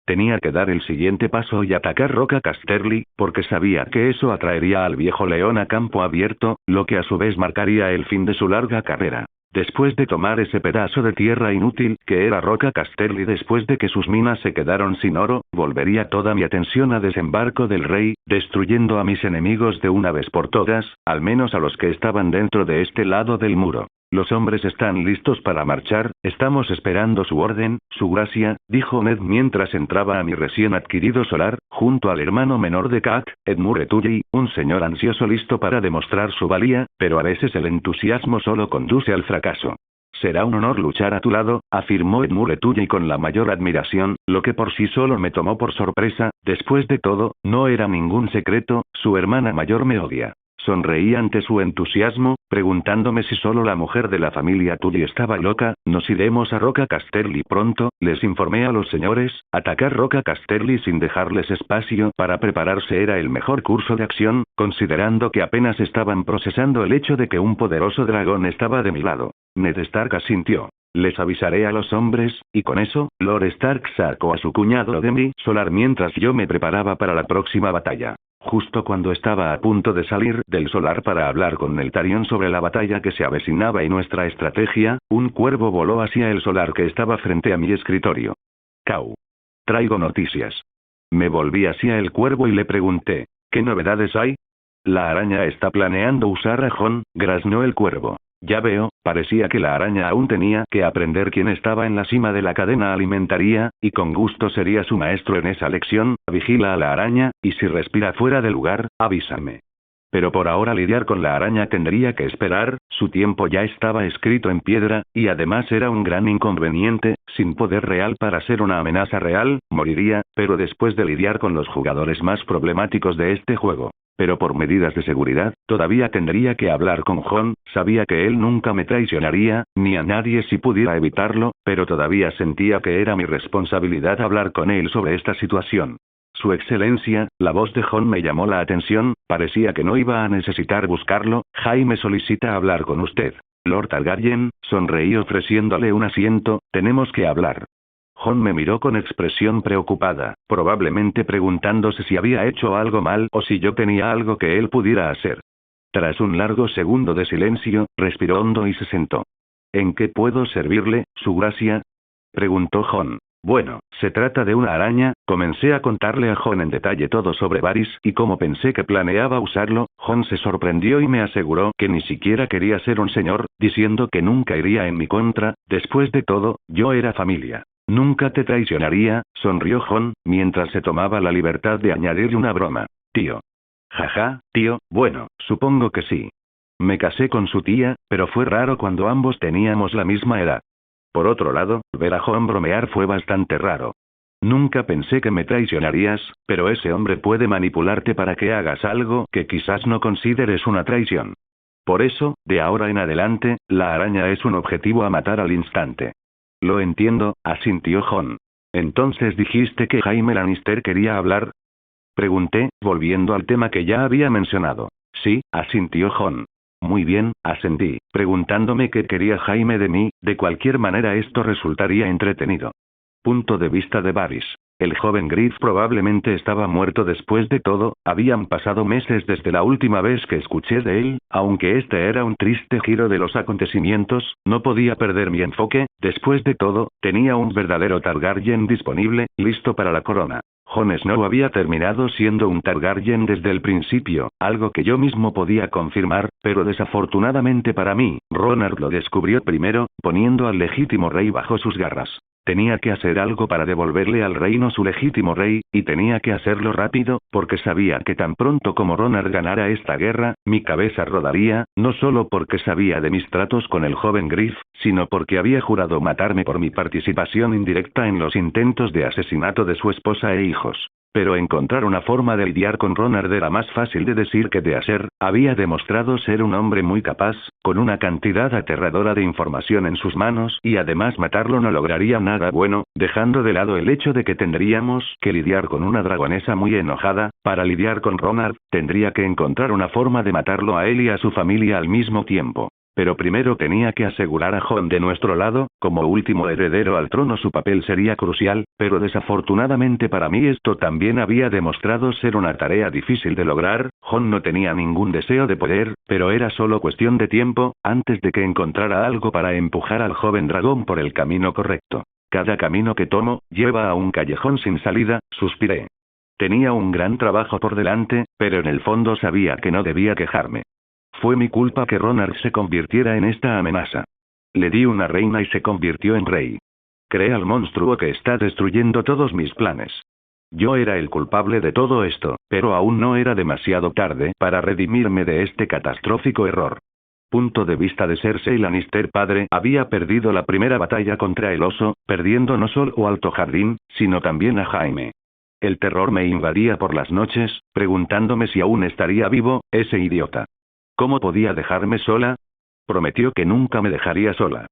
tenía que dar el siguiente paso y atacar Roca Casterly, porque sabía que eso atraería al viejo león a campo abierto, lo que a su vez marcaría el fin de su larga carrera. Después de tomar ese pedazo de tierra inútil que era Roca Casterly, después de que sus minas se quedaron sin oro, volvería toda mi atención a Desembarco del Rey, destruyendo a mis enemigos de una vez por todas, al menos a los que estaban dentro de este lado del muro. Los hombres están listos para marchar, estamos esperando su orden, su gracia, dijo Ned mientras entraba a mi recién adquirido solar, junto al hermano menor de Cat, Edmure Tully, un señor ansioso listo para demostrar su valía, pero a veces el entusiasmo solo conduce al fracaso. Será un honor luchar a tu lado, afirmó Edmure Tully con la mayor admiración, lo que por sí solo me tomó por sorpresa. Después de todo, no era ningún secreto, su hermana mayor me odia. Sonreí ante su entusiasmo, preguntándome si solo la mujer de la familia Tully estaba loca. Nos iremos a Roca Casterly pronto, les informé a los señores. Atacar Roca Casterly sin dejarles espacio para prepararse era el mejor curso de acción, considerando que apenas estaban procesando el hecho de que un poderoso dragón estaba de mi lado. Ned Stark asintió. Les avisaré a los hombres, y con eso, Lord Stark sacó a su cuñado de mi solar mientras yo me preparaba para la próxima batalla. Justo cuando estaba a punto de salir del solar para hablar con Neltarion sobre la batalla que se avecinaba y nuestra estrategia, un cuervo voló hacia el solar que estaba frente a mi escritorio. Cau. Traigo noticias. Me volví hacia el cuervo y le pregunté, ¿qué novedades hay? La araña está planeando usar ajón, graznó el cuervo. Ya veo, parecía que la araña aún tenía que aprender quién estaba en la cima de la cadena alimentaria, y con gusto sería su maestro en esa lección. Vigila a la araña, y si respira fuera de lugar, avísame. Pero por ahora lidiar con la araña tendría que esperar, su tiempo ya estaba escrito en piedra, y además era un gran inconveniente, sin poder real para ser una amenaza real, moriría, pero después de lidiar con los jugadores más problemáticos de este juego. Pero por medidas de seguridad, todavía tendría que hablar con Jon, sabía que él nunca me traicionaría, ni a nadie si pudiera evitarlo, pero todavía sentía que era mi responsabilidad hablar con él sobre esta situación. Su excelencia, la voz de Jon me llamó la atención, parecía que no iba a necesitar buscarlo. Jaime solicita hablar con usted. Lord Targaryen, sonreí ofreciéndole un asiento, tenemos que hablar. Jon me miró con expresión preocupada, probablemente preguntándose si había hecho algo mal o si yo tenía algo que él pudiera hacer. Tras un largo segundo de silencio, respiró hondo y se sentó. ¿En qué puedo servirle, su gracia? Preguntó Jon. Bueno, se trata de una araña. Comencé a contarle a Jon en detalle todo sobre Varys y cómo pensé que planeaba usarlo. Jon se sorprendió y me aseguró que ni siquiera quería ser un señor, diciendo que nunca iría en mi contra. Después de todo, yo era familia. Nunca te traicionaría, sonrió Jon, mientras se tomaba la libertad de añadirle una broma. Tío. Jaja, tío, bueno, supongo que sí. Me casé con su tía, pero fue raro cuando ambos teníamos la misma edad. Por otro lado, ver a Jon bromear fue bastante raro. Nunca pensé que me traicionarías, pero ese hombre puede manipularte para que hagas algo que quizás no consideres una traición. Por eso, de ahora en adelante, la araña es un objetivo a matar al instante. Lo entiendo, asintió Jon. ¿Entonces dijiste que Jaime Lannister quería hablar? Pregunté, volviendo al tema que ya había mencionado. Sí, asintió Jon. Muy bien, asentí, preguntándome qué quería Jaime de mí. De cualquier manera esto resultaría entretenido. Punto de vista de Varys. El joven Griff probablemente estaba muerto después de todo, habían pasado meses desde la última vez que escuché de él, aunque este era un triste giro de los acontecimientos, no podía perder mi enfoque. Después de todo, tenía un verdadero Targaryen disponible, listo para la corona. Jon Snow había terminado siendo un Targaryen desde el principio, algo que yo mismo podía confirmar, pero desafortunadamente para mí, Ronard lo descubrió primero, poniendo al legítimo rey bajo sus garras. Tenía que hacer algo para devolverle al reino su legítimo rey, y tenía que hacerlo rápido, porque sabía que tan pronto como Ronard ganara esta guerra, mi cabeza rodaría, no solo porque sabía de mis tratos con el joven Griff, sino porque había jurado matarme por mi participación indirecta en los intentos de asesinato de su esposa e hijos. Pero encontrar una forma de lidiar con Ronard era más fácil de decir que de hacer. Había demostrado ser un hombre muy capaz, con una cantidad aterradora de información en sus manos, y además matarlo no lograría nada bueno, dejando de lado el hecho de que tendríamos que lidiar con una dragonesa muy enojada. Para lidiar con Ronard, tendría que encontrar una forma de matarlo a él y a su familia al mismo tiempo. Pero primero tenía que asegurar a Jon de nuestro lado, como último heredero al trono su papel sería crucial, pero desafortunadamente para mí esto también había demostrado ser una tarea difícil de lograr. Jon no tenía ningún deseo de poder, pero era solo cuestión de tiempo, antes de que encontrara algo para empujar al joven dragón por el camino correcto. Cada camino que tomo, lleva a un callejón sin salida, suspiré. Tenía un gran trabajo por delante, pero en el fondo sabía que no debía quejarme. Fue mi culpa que Ronard se convirtiera en esta amenaza. Le di una reina y se convirtió en rey. Creé al monstruo que está destruyendo todos mis planes. Yo era el culpable de todo esto, pero aún no era demasiado tarde para redimirme de este catastrófico error. Punto de vista de Cersei Lannister padre había perdido la primera batalla contra el oso, perdiendo no solo al Jardín, sino también a Jaime. El terror me invadía por las noches, preguntándome si aún estaría vivo, ese idiota. ¿Cómo podía dejarme sola? Prometió que nunca me dejaría sola.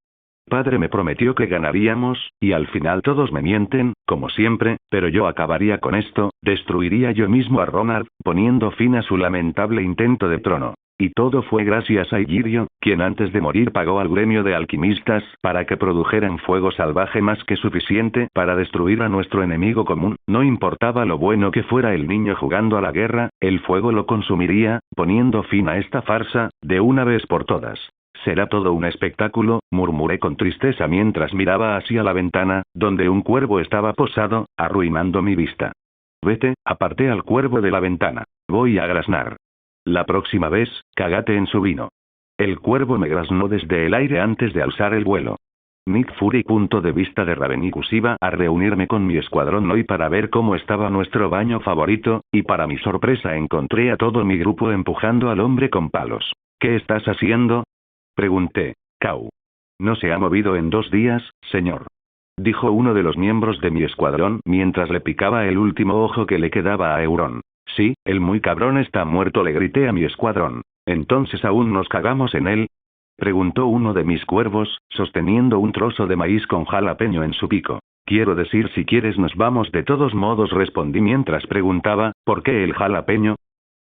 Padre me prometió que ganaríamos, y al final todos me mienten, como siempre, pero yo acabaría con esto, destruiría yo mismo a Ronard, poniendo fin a su lamentable intento de trono. Y todo fue gracias a Illyrio, quien antes de morir pagó al gremio de alquimistas para que produjeran fuego salvaje más que suficiente para destruir a nuestro enemigo común. No importaba lo bueno que fuera el niño jugando a la guerra, el fuego lo consumiría, poniendo fin a esta farsa, de una vez por todas. Será todo un espectáculo, murmuré con tristeza mientras miraba hacia la ventana, donde un cuervo estaba posado, arruinando mi vista. Vete, aparté al cuervo de la ventana. Voy a graznar. La próxima vez, cágate en su vino. El cuervo me graznó desde el aire antes de alzar el vuelo. Nick Fury. Punto de vista de Ravenikus. Iba a reunirme con mi escuadrón hoy para ver cómo estaba nuestro baño favorito, y para mi sorpresa encontré a todo mi grupo empujando al hombre con palos. ¿Qué estás haciendo? Pregunté. Kau. No se ha movido en 2 días, señor. Dijo uno de los miembros de mi escuadrón mientras le picaba el último ojo que le quedaba a Euron. Sí, el muy cabrón está muerto, le grité a mi escuadrón. ¿Entonces aún nos cagamos en él? Preguntó uno de mis cuervos, sosteniendo un trozo de maíz con jalapeño en su pico. Quiero decir, si quieres nos vamos de todos modos, respondí mientras preguntaba, ¿por qué el jalapeño?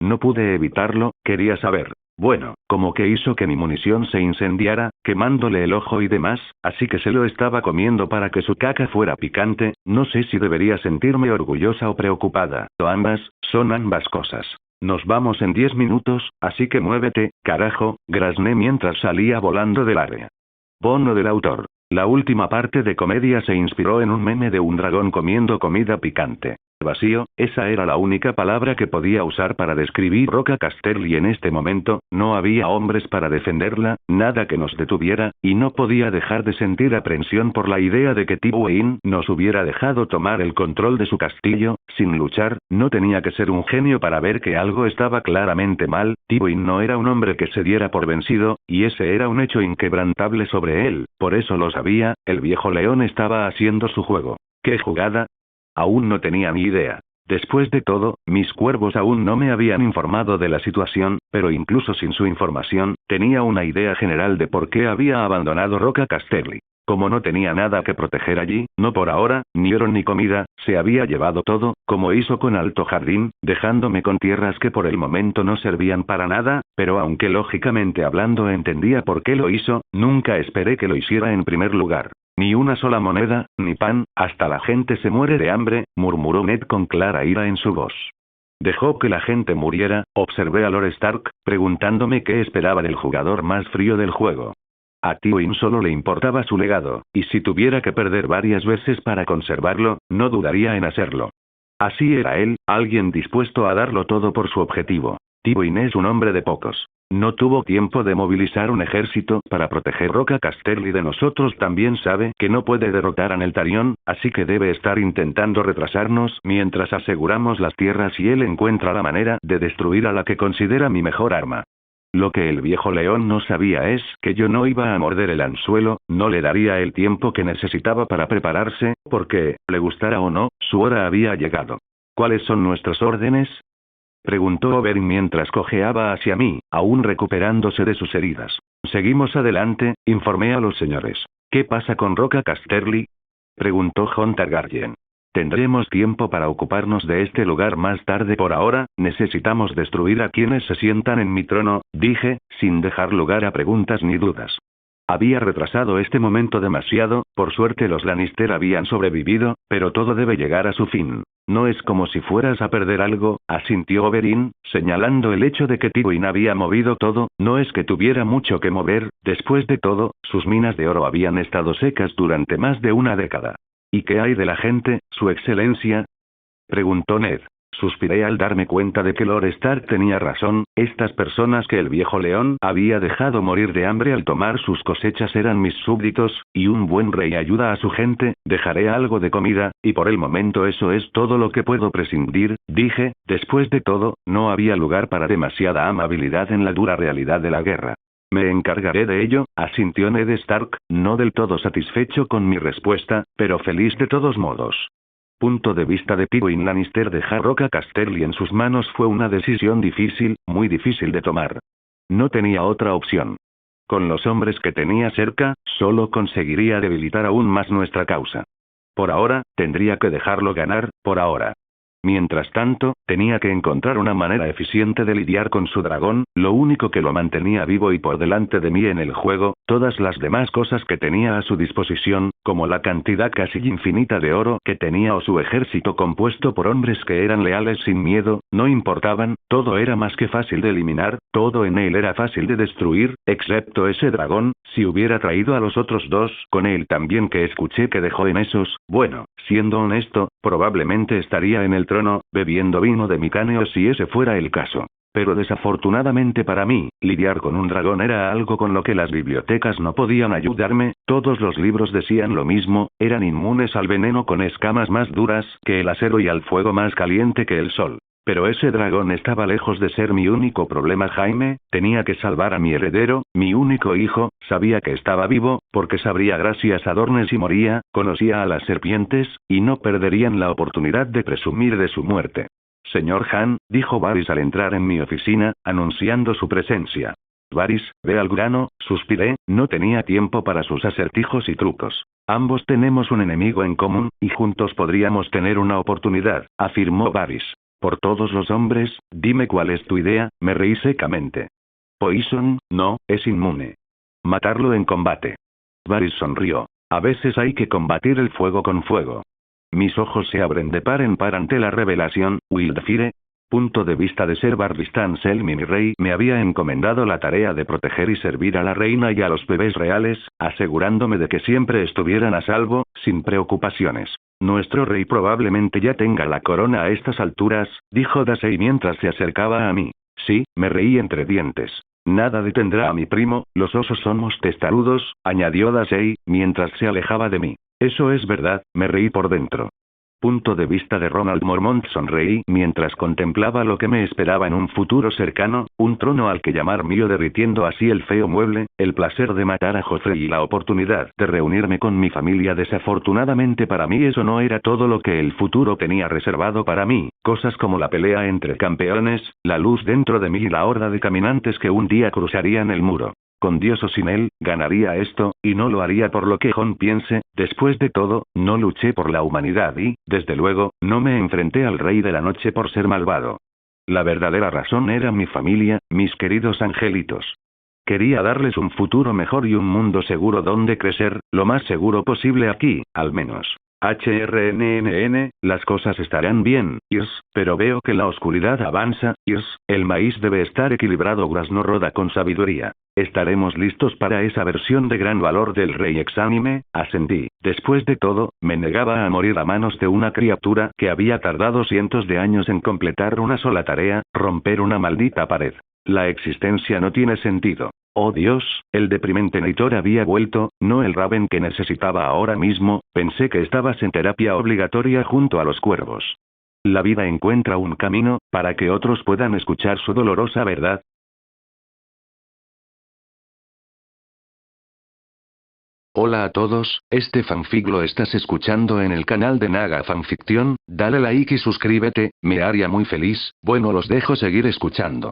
No pude evitarlo, quería saber. Bueno, como que hizo que mi munición se incendiara, quemándole el ojo y demás, así que se lo estaba comiendo para que su caca fuera picante. No sé si debería sentirme orgullosa o preocupada, o ambas, son ambas cosas. Nos vamos en 10 minutos, así que muévete, carajo, grazné mientras salía volando del área. Bono del autor. La última parte de comedia se inspiró en un meme de un dragón comiendo comida picante. Vacío, esa era la única palabra que podía usar para describir Roca Casterly en este momento. No había hombres para defenderla, nada que nos detuviera, y no podía dejar de sentir aprensión por la idea de que Tywin nos hubiera dejado tomar el control de su castillo, sin luchar. No tenía que ser un genio para ver que algo estaba claramente mal. Tywin no era un hombre que se diera por vencido, y ese era un hecho inquebrantable sobre él, por eso lo sabía, el viejo león estaba haciendo su juego. ¿Qué jugada? Aún no tenía ni idea. Después de todo, mis cuervos aún no me habían informado de la situación, pero incluso sin su información, tenía una idea general de por qué había abandonado Roca Casterly. Como no tenía nada que proteger allí, no por ahora, ni oro ni comida, se había llevado todo, como hizo con Alto Jardín, dejándome con tierras que por el momento no servían para nada, pero aunque lógicamente hablando entendía por qué lo hizo, nunca esperé que lo hiciera en primer lugar. Ni una sola moneda, ni pan, hasta la gente se muere de hambre, murmuró Ned con clara ira en su voz. Dejó que la gente muriera, observé a Lord Stark, preguntándome qué esperaba del jugador más frío del juego. A Tywin solo le importaba su legado, y si tuviera que perder varias veces para conservarlo, no dudaría en hacerlo. Así era él, alguien dispuesto a darlo todo por su objetivo. Tywin es un hombre de pocos. No tuvo tiempo de movilizar un ejército para proteger Roca Casterly de nosotros. También sabe que no puede derrotar a Neltarion, así que debe estar intentando retrasarnos mientras aseguramos las tierras y él encuentra la manera de destruir a la que considera mi mejor arma. Lo que el viejo león no sabía es que yo no iba a morder el anzuelo, no le daría el tiempo que necesitaba para prepararse, porque, le gustara o no, su hora había llegado. ¿Cuáles son nuestras órdenes? Preguntó Oberyn mientras cojeaba hacia mí, aún recuperándose de sus heridas. Seguimos adelante, informé a los señores. ¿Qué pasa con Roca Casterly? Preguntó Jon Targaryen. Tendremos tiempo para ocuparnos de este lugar más tarde. Por ahora, necesitamos destruir a quienes se sientan en mi trono, dije, sin dejar lugar a preguntas ni dudas. Había retrasado este momento demasiado, por suerte los Lannister habían sobrevivido, pero todo debe llegar a su fin. No es como si fueras a perder algo, asintió Oberyn, señalando el hecho de que Tywin había movido todo. No es que tuviera mucho que mover, después de todo, sus minas de oro habían estado secas durante más de una década. ¿Y qué hay de la gente, su excelencia? Preguntó Ned. Suspiré al darme cuenta de que Lord Stark tenía razón, estas personas que el viejo león había dejado morir de hambre al tomar sus cosechas eran mis súbditos, y un buen rey ayuda a su gente. Dejaré algo de comida, y por el momento eso es todo lo que puedo prescindir, dije. Después de todo, no había lugar para demasiada amabilidad en la dura realidad de la guerra. Me encargaré de ello, asintió Ned Stark, no del todo satisfecho con mi respuesta, pero feliz de todos modos. Punto de vista de Tywin Lannister. Dejar Roca Casterly en sus manos fue una decisión difícil, muy difícil de tomar. No tenía otra opción. Con los hombres que tenía cerca, solo conseguiría debilitar aún más nuestra causa. Por ahora, tendría que dejarlo ganar, por ahora. Mientras tanto, tenía que encontrar una manera eficiente de lidiar con su dragón, lo único que lo mantenía vivo y por delante de mí en el juego. Todas las demás cosas que tenía a su disposición, como la cantidad casi infinita de oro que tenía o su ejército compuesto por hombres que eran leales sin miedo, no importaban. Todo era más que fácil de eliminar, todo en él era fácil de destruir, excepto ese dragón. Si hubiera traído a los otros dos con él también que escuché que dejó en esos, bueno, siendo honesto, probablemente estaría en el trono, bebiendo vino de mi cáneo si ese fuera el caso. Pero desafortunadamente para mí, lidiar con un dragón era algo con lo que las bibliotecas no podían ayudarme, todos los libros decían lo mismo, eran inmunes al veneno con escamas más duras que el acero y al fuego más caliente que el sol. Pero ese dragón estaba lejos de ser mi único problema, Jaime, tenía que salvar a mi heredero, mi único hijo, sabía que estaba vivo, porque sabría gracias a Dorne si moría, conocía a las serpientes, y no perderían la oportunidad de presumir de su muerte. Señor Han, dijo Varys al entrar en mi oficina, anunciando su presencia. Varys, ve al grano, suspiré, no tenía tiempo para sus acertijos y trucos. Ambos tenemos un enemigo en común, y juntos podríamos tener una oportunidad, afirmó Varys. Por todos los hombres, dime cuál es tu idea, me reí secamente. Poison, no, es inmune. Matarlo en combate. Varys sonrió. A veces hay que combatir el fuego con fuego. Mis ojos se abren de par en par ante la revelación, Wildfire. Punto de vista de Ser Barristan Selmy, mi rey me había encomendado la tarea de proteger y servir a la reina y a los bebés reales, asegurándome de que siempre estuvieran a salvo, sin preocupaciones. Nuestro rey probablemente ya tenga la corona a estas alturas, dijo Dasey mientras se acercaba a mí. Sí, me reí entre dientes. Nada detendrá a mi primo, los osos somos testarudos, añadió Dasey, mientras se alejaba de mí. Eso es verdad, me reí por dentro. Punto de vista de Ronald Mormont, sonreí mientras contemplaba lo que me esperaba en un futuro cercano, un trono al que llamar mío derritiendo así el feo mueble, el placer de matar a Joffrey y la oportunidad de reunirme con mi familia. Desafortunadamente para mí eso no era todo lo que el futuro tenía reservado para mí, cosas como la pelea entre campeones, la luz dentro de mí y la horda de caminantes que un día cruzarían el muro. Con Dios o sin él, ganaría esto, y no lo haría por lo que Jon piense, después de todo, no luché por la humanidad y, desde luego, no me enfrenté al Rey de la Noche por ser malvado. La verdadera razón era mi familia, mis queridos angelitos. Quería darles un futuro mejor y un mundo seguro donde crecer, lo más seguro posible aquí, al menos. HRNNN, las cosas estarán bien, pero veo que la oscuridad avanza, el maíz debe estar equilibrado. Gras no roda con sabiduría. Estaremos listos para esa versión de gran valor del rey exánime, asentí. Después de todo, me negaba a morir a manos de una criatura que había tardado cientos de años en completar una sola tarea, romper una maldita pared. La existencia no tiene sentido. Oh Dios, el deprimente Neitor había vuelto, no el Raven que necesitaba ahora mismo, pensé que estabas en terapia obligatoria junto a los cuervos. La vida encuentra un camino, para que otros puedan escuchar su dolorosa verdad. Hola a todos, este fanfic lo estás escuchando en el canal de Naga Fanfiction, dale like y suscríbete, me haría muy feliz, bueno los dejo seguir escuchando.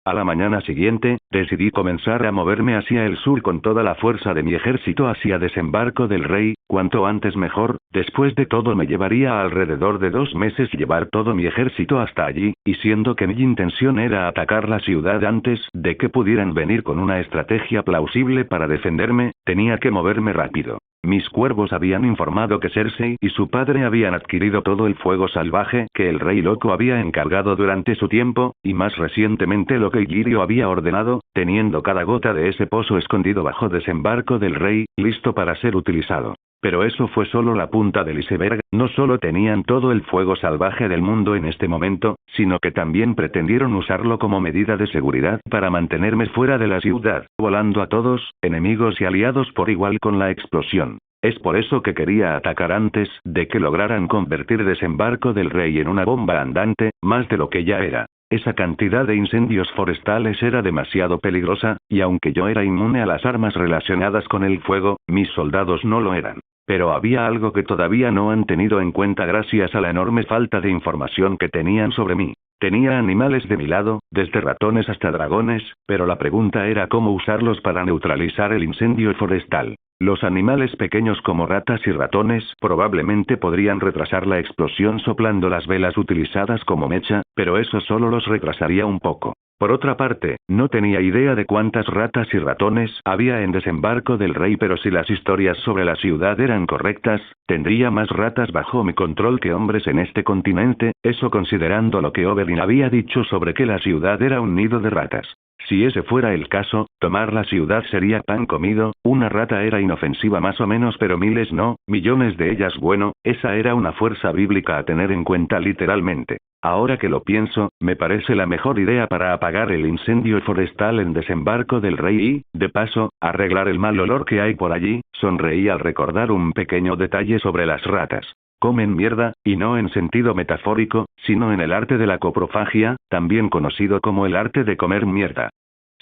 A la mañana siguiente, decidí comenzar a moverme hacia el sur con toda la fuerza de mi ejército hacia Desembarco del Rey, cuanto antes mejor, después de todo me llevaría alrededor de 2 meses llevar todo mi ejército hasta allí, y siendo que mi intención era atacar la ciudad antes de que pudieran venir con una estrategia plausible para defenderme, tenía que moverme rápido. Mis cuervos habían informado que Cersei y su padre habían adquirido todo el fuego salvaje que el rey loco había encargado durante su tiempo, y más recientemente lo que Illyrio había ordenado, teniendo cada gota de ese pozo escondido bajo Desembarco del Rey, listo para ser utilizado. Pero eso fue solo la punta del iceberg, no solo tenían todo el fuego salvaje del mundo en este momento, sino que también pretendieron usarlo como medida de seguridad para mantenerme fuera de la ciudad, volando a todos, enemigos y aliados por igual con la explosión. Es por eso que quería atacar antes de que lograran convertir Desembarco del Rey en una bomba andante, más de lo que ya era. Esa cantidad de incendios forestales era demasiado peligrosa, y aunque yo era inmune a las armas relacionadas con el fuego, mis soldados no lo eran. Pero había algo que todavía no han tenido en cuenta gracias a la enorme falta de información que tenían sobre mí. Tenía animales de mi lado, desde ratones hasta dragones, pero la pregunta era cómo usarlos para neutralizar el incendio forestal. Los animales pequeños como ratas y ratones probablemente podrían retrasar la explosión soplando las velas utilizadas como mecha, pero eso solo los retrasaría un poco. Por otra parte, no tenía idea de cuántas ratas y ratones había en Desembarco del Rey, pero si las historias sobre la ciudad eran correctas, tendría más ratas bajo mi control que hombres en este continente, eso considerando lo que Oberyn había dicho sobre que la ciudad era un nido de ratas. Si ese fuera el caso, tomar la ciudad sería pan comido, una rata era inofensiva más o menos pero miles no, millones de ellas bueno, esa era una fuerza bíblica a tener en cuenta literalmente. Ahora que lo pienso, me parece la mejor idea para apagar el incendio forestal en Desembarco del Rey y, de paso, arreglar el mal olor que hay por allí. Sonreí al recordar un pequeño detalle sobre las ratas. Comen mierda, y no en sentido metafórico, sino en el arte de la coprofagia, también conocido como el arte de comer mierda.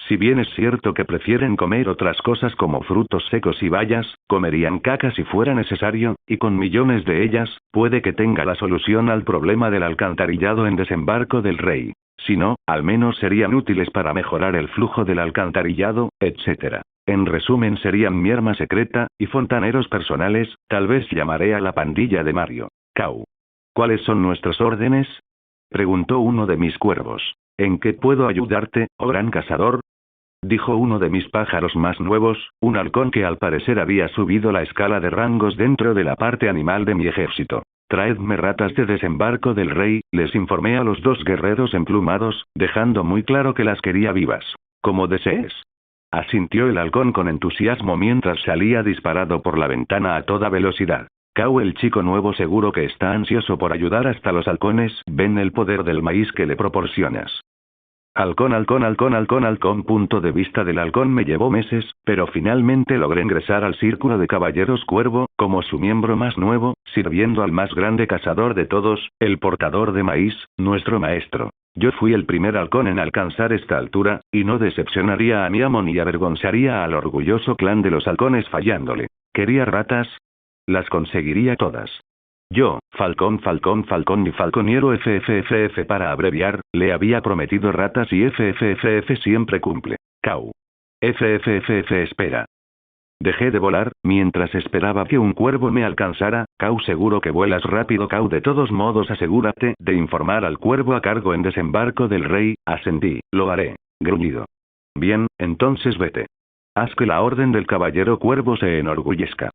Si bien es cierto que prefieren comer otras cosas como frutos secos y bayas, comerían caca si fuera necesario, y con millones de ellas, puede que tenga la solución al problema del alcantarillado en Desembarco del Rey. Si no, al menos serían útiles para mejorar el flujo del alcantarillado, etc. En resumen, serían mi arma secreta, y fontaneros personales. Tal vez llamaré a la pandilla de Mario. Cau. ¿Cuáles son nuestras órdenes? Preguntó uno de mis cuervos. ¿En qué puedo ayudarte, oh gran cazador? Dijo uno de mis pájaros más nuevos, un halcón que al parecer había subido la escala de rangos dentro de la parte animal de mi ejército. Traedme ratas de Desembarco del Rey, les informé a los dos guerreros emplumados, dejando muy claro que las quería vivas. Como desees. Asintió el halcón con entusiasmo mientras salía disparado por la ventana a toda velocidad. Cau, el chico nuevo, seguro que está ansioso por ayudar hasta los halcones. Ven el poder del maíz que le proporcionas. Halcón. Punto de vista del halcón me llevó meses, pero finalmente logré ingresar al círculo de caballeros cuervo, como su miembro más nuevo, sirviendo al más grande cazador de todos, el portador de maíz, nuestro maestro. Yo fui el primer halcón en alcanzar esta altura, y no decepcionaría a mi amo ni avergonzaría al orgulloso clan de los halcones fallándole. ¿Quería ratas? Las conseguiría todas. Yo, Falcón y Falconiero FFFF para abreviar, le había prometido ratas y FFFF siempre cumple. Cau. FFFF espera. Dejé de volar, mientras esperaba que un cuervo me alcanzara. Cau, seguro que vuelas rápido. Cau, de todos modos asegúrate de informar al cuervo a cargo en Desembarco del Rey. Asentí. Lo haré. Gruñido. Bien, entonces vete. Haz que la orden del caballero cuervo se enorgullezca.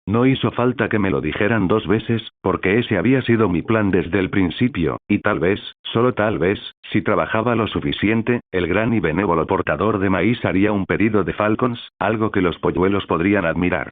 No hizo falta que me lo dijeran dos veces, porque ese había sido mi plan desde el principio, y tal vez, solo tal vez, si trabajaba lo suficiente, el gran y benévolo portador de maíz haría un pedido de Falcons, algo que los polluelos podrían admirar.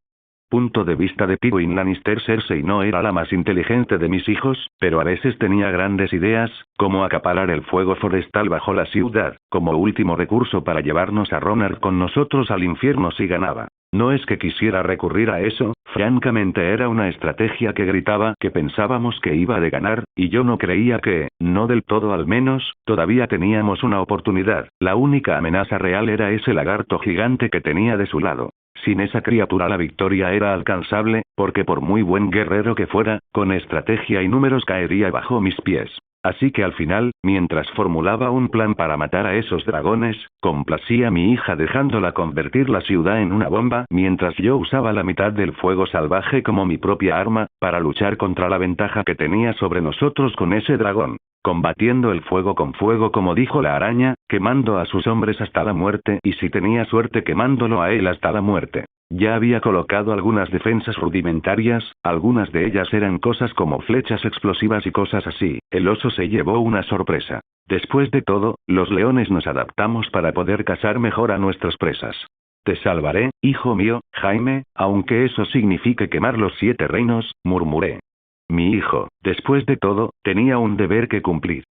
Punto de vista de Tywin Lannister. Cersei no era la más inteligente de mis hijos, pero a veces tenía grandes ideas, como acaparar el fuego forestal bajo la ciudad, como último recurso para llevarnos a Ronar con nosotros al infierno si ganaba. No es que quisiera recurrir a eso, francamente era una estrategia que gritaba que pensábamos que iba de ganar, y yo no creía que, no del todo al menos, todavía teníamos una oportunidad. La única amenaza real era ese lagarto gigante que tenía de su lado. Sin esa criatura la victoria era alcanzable, porque por muy buen guerrero que fuera, con estrategia y números caería bajo mis pies. Así que al final, mientras formulaba un plan para matar a esos dragones, complací a mi hija dejándola convertir la ciudad en una bomba, mientras yo usaba la mitad del fuego salvaje como mi propia arma, para luchar contra la ventaja que tenía sobre nosotros con ese dragón. Combatiendo el fuego con fuego, como dijo la araña, quemando a sus hombres hasta la muerte, y si tenía suerte quemándolo a él hasta la muerte. Ya había colocado algunas defensas rudimentarias, algunas de ellas eran cosas como flechas explosivas y cosas así. El oso se llevó una sorpresa. Después de todo, los leones nos adaptamos para poder cazar mejor a nuestras presas. Te salvaré, hijo mío, Jaime, aunque eso signifique quemar los 7 reinos, murmuré. Mi hijo, después de todo, tenía un deber que cumplir.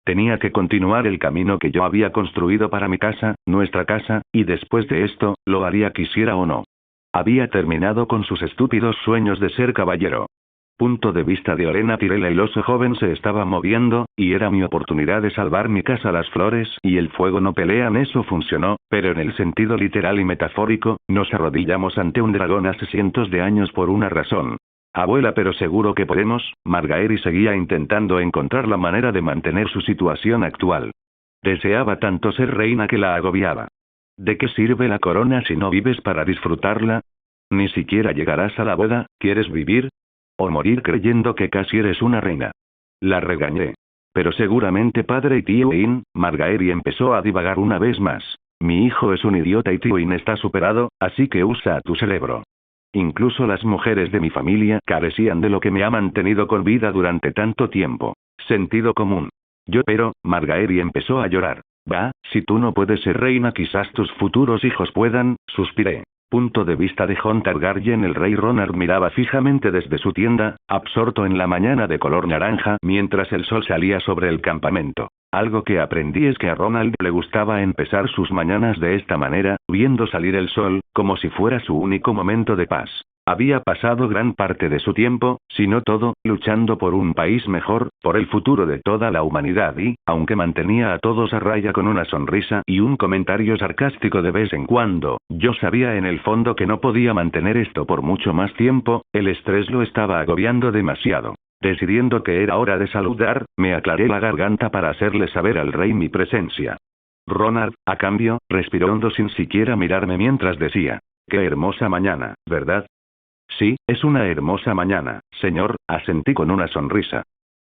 Tenía que continuar el camino que yo había construido para mi casa, nuestra casa, y después de esto, lo haría quisiera o no. Había terminado con sus estúpidos sueños de ser caballero. Punto de vista de Olenna Tyrell. El oso joven se estaba moviendo, y era mi oportunidad de salvar mi casa. Las flores y el fuego no pelean, eso funcionó, pero en el sentido literal y metafórico, nos arrodillamos ante un dragón hace cientos de años por una razón. Abuela, pero seguro que podemos. Margaery seguía intentando encontrar la manera de mantener su situación actual. Deseaba tanto ser reina que la agobiaba. ¿De qué sirve la corona si no vives para disfrutarla? Ni siquiera llegarás a la boda. ¿Quieres vivir? ¿O morir creyendo que casi eres una reina? La regañé. Pero seguramente padre y Tywin. Margaery empezó a divagar una vez más. Mi hijo es un idiota y Tywin está superado, así que usa tu cerebro. Incluso las mujeres de mi familia carecían de lo que me ha mantenido con vida durante tanto tiempo. Sentido común. Pero, Margaery empezó a llorar. Va, si tú no puedes ser reina, quizás tus futuros hijos puedan, suspiré. Punto de vista de Jon Targaryen. El rey Ronard miraba fijamente desde su tienda, absorto en la mañana de color naranja mientras el sol salía sobre el campamento. Algo que aprendí es que a Ronald le gustaba empezar sus mañanas de esta manera, viendo salir el sol, como si fuera su único momento de paz. Había pasado gran parte de su tiempo, si no todo, luchando por un país mejor, por el futuro de toda la humanidad y, aunque mantenía a todos a raya con una sonrisa y un comentario sarcástico de vez en cuando, yo sabía en el fondo que no podía mantener esto por mucho más tiempo, el estrés lo estaba agobiando demasiado. Decidiendo que era hora de saludar, me aclaré la garganta para hacerle saber al rey mi presencia. Ronald, a cambio, respiró hondo sin siquiera mirarme mientras decía: «Qué hermosa mañana, ¿verdad?» «Sí, es una hermosa mañana, señor», asentí con una sonrisa.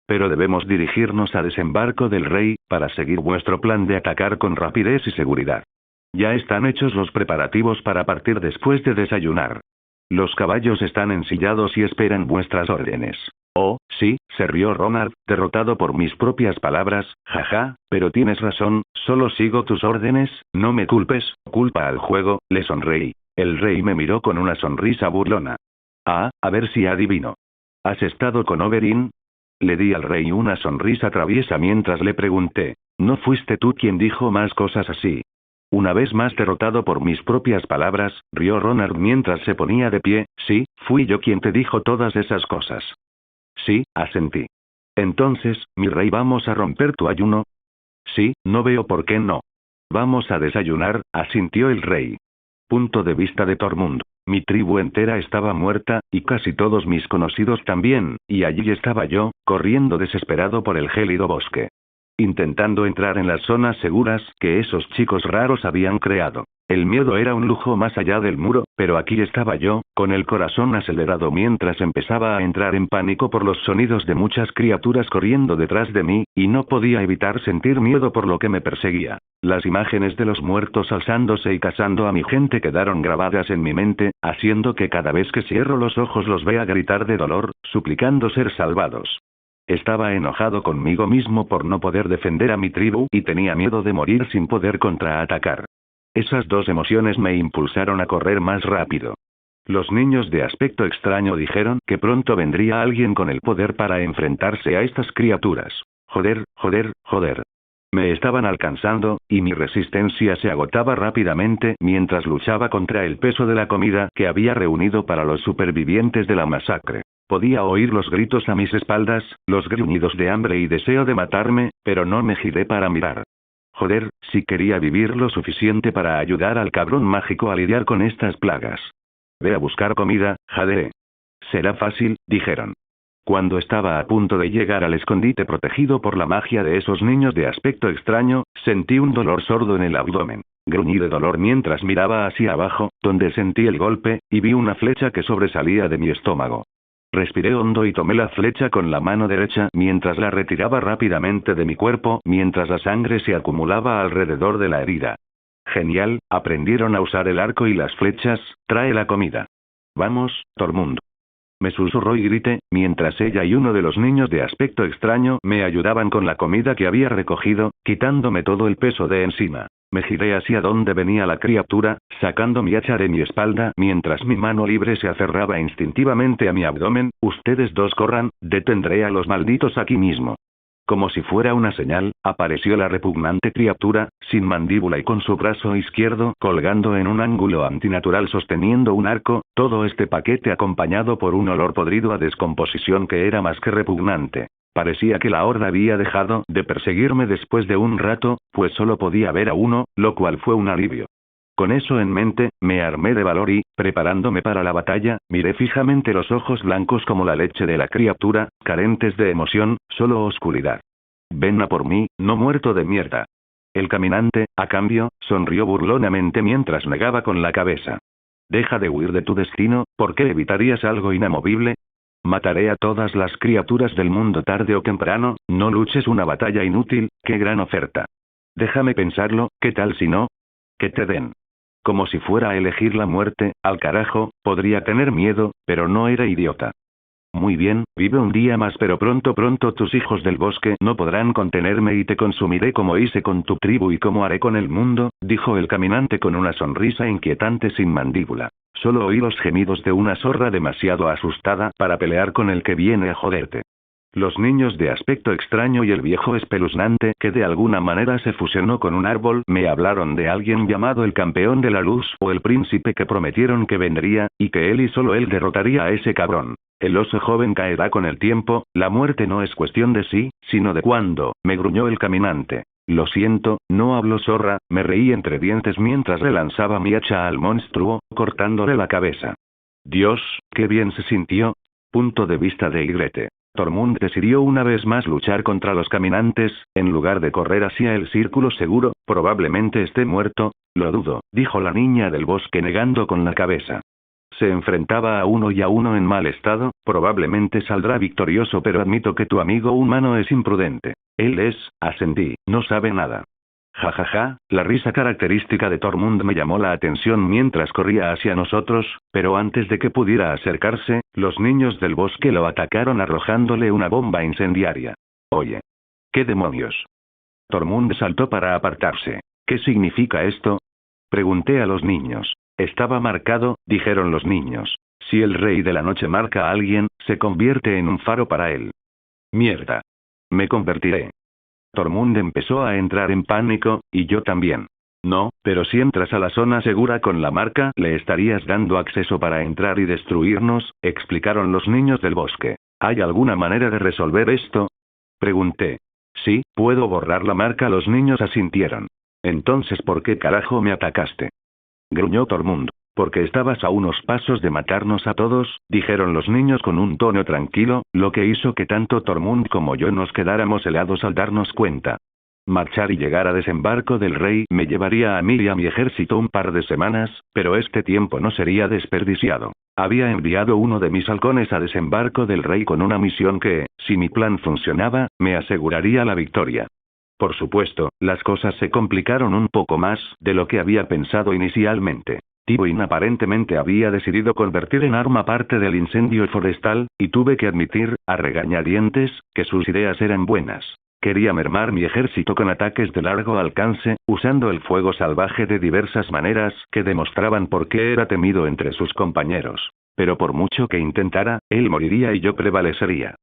«Pero debemos dirigirnos a desembarco del rey, para seguir vuestro plan de atacar con rapidez y seguridad. Ya están hechos los preparativos para partir después de desayunar. Los caballos están ensillados y esperan vuestras órdenes». «Oh, sí», se rió Ronald, derrotado por mis propias palabras, «jaja, pero tienes razón, solo sigo tus órdenes, no me culpes, culpa al juego», le sonreí. El rey me miró con una sonrisa burlona. «Ah, a ver si adivino. ¿Has estado con Oberyn?» Le di al rey una sonrisa traviesa mientras le pregunté: «¿No fuiste tú quien dijo más cosas así?» Una vez más derrotado por mis propias palabras, rió Ronald mientras se ponía de pie. «Sí, fui yo quien te dijo todas esas cosas». «Sí», asentí. «Entonces, mi rey, ¿vamos a romper tu ayuno?» «Sí, no veo por qué no». «Vamos a desayunar», asintió el rey. Punto de vista de Tormund. Mi tribu entera estaba muerta, y casi todos mis conocidos también, y allí estaba yo, corriendo desesperado por el gélido bosque. Intentando entrar en las zonas seguras que esos chicos raros habían creado. El miedo era un lujo más allá del muro, pero aquí estaba yo, con el corazón acelerado mientras empezaba a entrar en pánico por los sonidos de muchas criaturas corriendo detrás de mí, y no podía evitar sentir miedo por lo que me perseguía. Las imágenes de los muertos alzándose y cazando a mi gente quedaron grabadas en mi mente, haciendo que cada vez que cierro los ojos los vea gritar de dolor, suplicando ser salvados. Estaba enojado conmigo mismo por no poder defender a mi tribu y tenía miedo de morir sin poder contraatacar. Esas dos emociones me impulsaron a correr más rápido. Los niños de aspecto extraño dijeron que pronto vendría alguien con el poder para enfrentarse a estas criaturas. Joder, joder, joder. Me estaban alcanzando, y mi resistencia se agotaba rápidamente mientras luchaba contra el peso de la comida que había reunido para los supervivientes de la masacre. Podía oír los gritos a mis espaldas, los gruñidos de hambre y deseo de matarme, pero no me giré para mirar. Joder, si quería vivir lo suficiente para ayudar al cabrón mágico a lidiar con estas plagas. «Ve a buscar comida, jadeé». «Será fácil», dijeron. Cuando estaba a punto de llegar al escondite protegido por la magia de esos niños de aspecto extraño, sentí un dolor sordo en el abdomen. Gruñí de dolor mientras miraba hacia abajo, donde sentí el golpe, y vi una flecha que sobresalía de mi estómago. Respiré hondo y tomé la flecha con la mano derecha mientras la retiraba rápidamente de mi cuerpo, mientras la sangre se acumulaba alrededor de la herida. «Genial, aprendieron a usar el arco y las flechas, trae la comida». «Vamos, Tormund», me susurró y grité, mientras ella y uno de los niños de aspecto extraño me ayudaban con la comida que había recogido, quitándome todo el peso de encima. Me giré hacia donde venía la criatura, sacando mi hacha de mi espalda mientras mi mano libre se aferraba instintivamente a mi abdomen. «Ustedes dos corran, detendré a los malditos aquí mismo». Como si fuera una señal, apareció la repugnante criatura, sin mandíbula y con su brazo izquierdo colgando en un ángulo antinatural sosteniendo un arco, todo este paquete acompañado por un olor podrido a descomposición que era más que repugnante. Parecía que la horda había dejado de perseguirme después de un rato, pues solo podía ver a uno, lo cual fue un alivio. Con eso en mente, me armé de valor y, preparándome para la batalla, miré fijamente los ojos blancos como la leche de la criatura, carentes de emoción, solo oscuridad. «Ven a por mí, no muerto de mierda». El caminante, a cambio, sonrió burlonamente mientras negaba con la cabeza. «Deja de huir de tu destino, ¿por qué evitarías algo inamovible? Mataré a todas las criaturas del mundo tarde o temprano, no luches una batalla inútil, qué gran oferta. Déjame pensarlo, ¿qué tal si no? Que te den». Como si fuera a elegir la muerte, al carajo, podría tener miedo, pero no era idiota. Muy bien, vive un día más, pero pronto tus hijos del bosque no podrán contenerme y te consumiré como hice con tu tribu y como haré con el mundo, dijo el caminante con una sonrisa inquietante sin mandíbula. Solo oí los gemidos de una zorra demasiado asustada para pelear con el que viene a joderte. Los niños de aspecto extraño y el viejo espeluznante que de alguna manera se fusionó con un árbol me hablaron de alguien llamado el campeón de la luz o el príncipe que prometieron que vendría, y que él y solo él derrotaría a ese cabrón. El oso joven caerá con el tiempo, la muerte no es cuestión de si, sino de cuándo, me gruñó el caminante. Lo siento, no hablo zorra, me reí entre dientes mientras le lanzaba mi hacha al monstruo, cortándole la cabeza. Dios, qué bien se sintió. Punto de vista de Ygritte. Tormund decidió una vez más luchar contra los caminantes, en lugar de correr hacia el círculo seguro, probablemente esté muerto. Lo dudo, dijo la niña del bosque negando con la cabeza. Se enfrentaba a uno y a uno en mal estado, probablemente saldrá victorioso, pero admito que tu amigo humano es imprudente. Él es, asentí, no sabe nada. Jajaja, la risa característica de Tormund me llamó la atención mientras corría hacia nosotros, pero antes de que pudiera acercarse, los niños del bosque lo atacaron arrojándole una bomba incendiaria. Oye. ¿Qué demonios? Tormund saltó para apartarse. ¿Qué significa esto? Pregunté a los niños. Estaba marcado, dijeron los niños. Si el rey de la noche marca a alguien, se convierte en un faro para él. Mierda. Me convertiré. Tormund empezó a entrar en pánico, y yo también. No, pero si entras a la zona segura con la marca, le estarías dando acceso para entrar y destruirnos, explicaron los niños del bosque. ¿Hay alguna manera de resolver esto? Pregunté. Sí, puedo borrar la marca, los niños asintieron. Entonces, ¿por qué carajo me atacaste? Gruñó Tormund. Porque estabas a unos pasos de matarnos a todos, dijeron los niños con un tono tranquilo, lo que hizo que tanto Tormund como yo nos quedáramos helados al darnos cuenta. Marchar y llegar a Desembarco del Rey me llevaría a mí y a mi ejército un par de semanas, pero este tiempo no sería desperdiciado. Había enviado uno de mis halcones a Desembarco del Rey con una misión que, si mi plan funcionaba, me aseguraría la victoria. Por supuesto, las cosas se complicaron un poco más de lo que había pensado inicialmente. Tywin aparentemente había decidido convertir en arma parte del incendio forestal, y tuve que admitir, a regañadientes, que sus ideas eran buenas. Quería mermar mi ejército con ataques de largo alcance, usando el fuego salvaje de diversas maneras que demostraban por qué era temido entre sus compañeros. Pero por mucho que intentara, él moriría y yo prevalecería.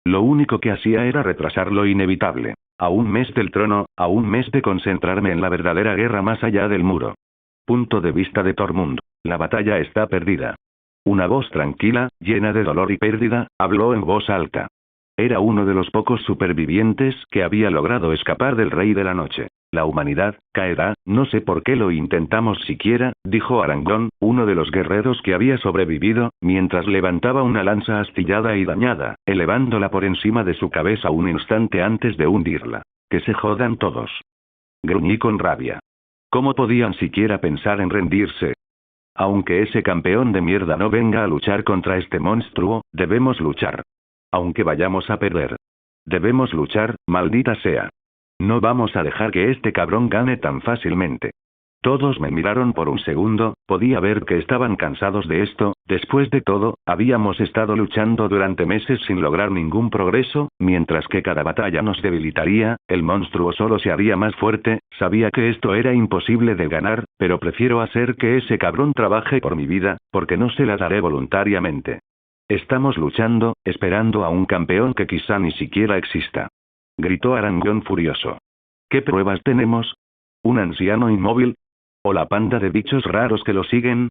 Lo único que hacía era retrasar lo inevitable. A un mes del trono, a un mes de concentrarme en la verdadera guerra más allá del muro. Punto de vista de Tormund. La batalla está perdida. Una voz tranquila, llena de dolor y pérdida, habló en voz alta. Era uno de los pocos supervivientes que había logrado escapar del Rey de la Noche. La humanidad caerá, no sé por qué lo intentamos siquiera, dijo Aragorn, uno de los guerreros que había sobrevivido, mientras levantaba una lanza astillada y dañada, elevándola por encima de su cabeza un instante antes de hundirla. Que se jodan todos. Gruñí con rabia. ¿Cómo podían siquiera pensar en rendirse? Aunque ese campeón de mierda no venga a luchar contra este monstruo, debemos luchar. Aunque vayamos a perder. Debemos luchar, maldita sea. No vamos a dejar que este cabrón gane tan fácilmente. Todos me miraron por un segundo, podía ver que estaban cansados de esto, después de todo, habíamos estado luchando durante meses sin lograr ningún progreso, mientras que cada batalla nos debilitaría, el monstruo solo se haría más fuerte, sabía que esto era imposible de ganar, pero prefiero hacer que ese cabrón trabaje por mi vida, porque no se la daré voluntariamente. Estamos luchando, esperando a un campeón que quizá ni siquiera exista. Gritó Aragorn furioso. ¿Qué pruebas tenemos? ¿Un anciano inmóvil? ¿O la panda de bichos raros que lo siguen?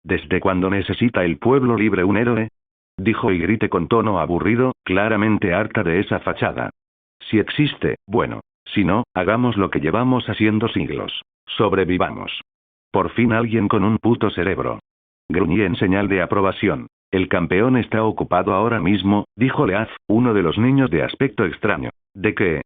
¿Desde cuándo necesita el pueblo libre un héroe? Dijo Ygritte con tono aburrido, claramente harta de esa fachada. Si existe, bueno. Si no, hagamos lo que llevamos haciendo siglos. Sobrevivamos. Por fin alguien con un puto cerebro. Gruñí en señal de aprobación. El campeón está ocupado ahora mismo, dijo Leaf, uno de los niños de aspecto extraño. ¿De qué?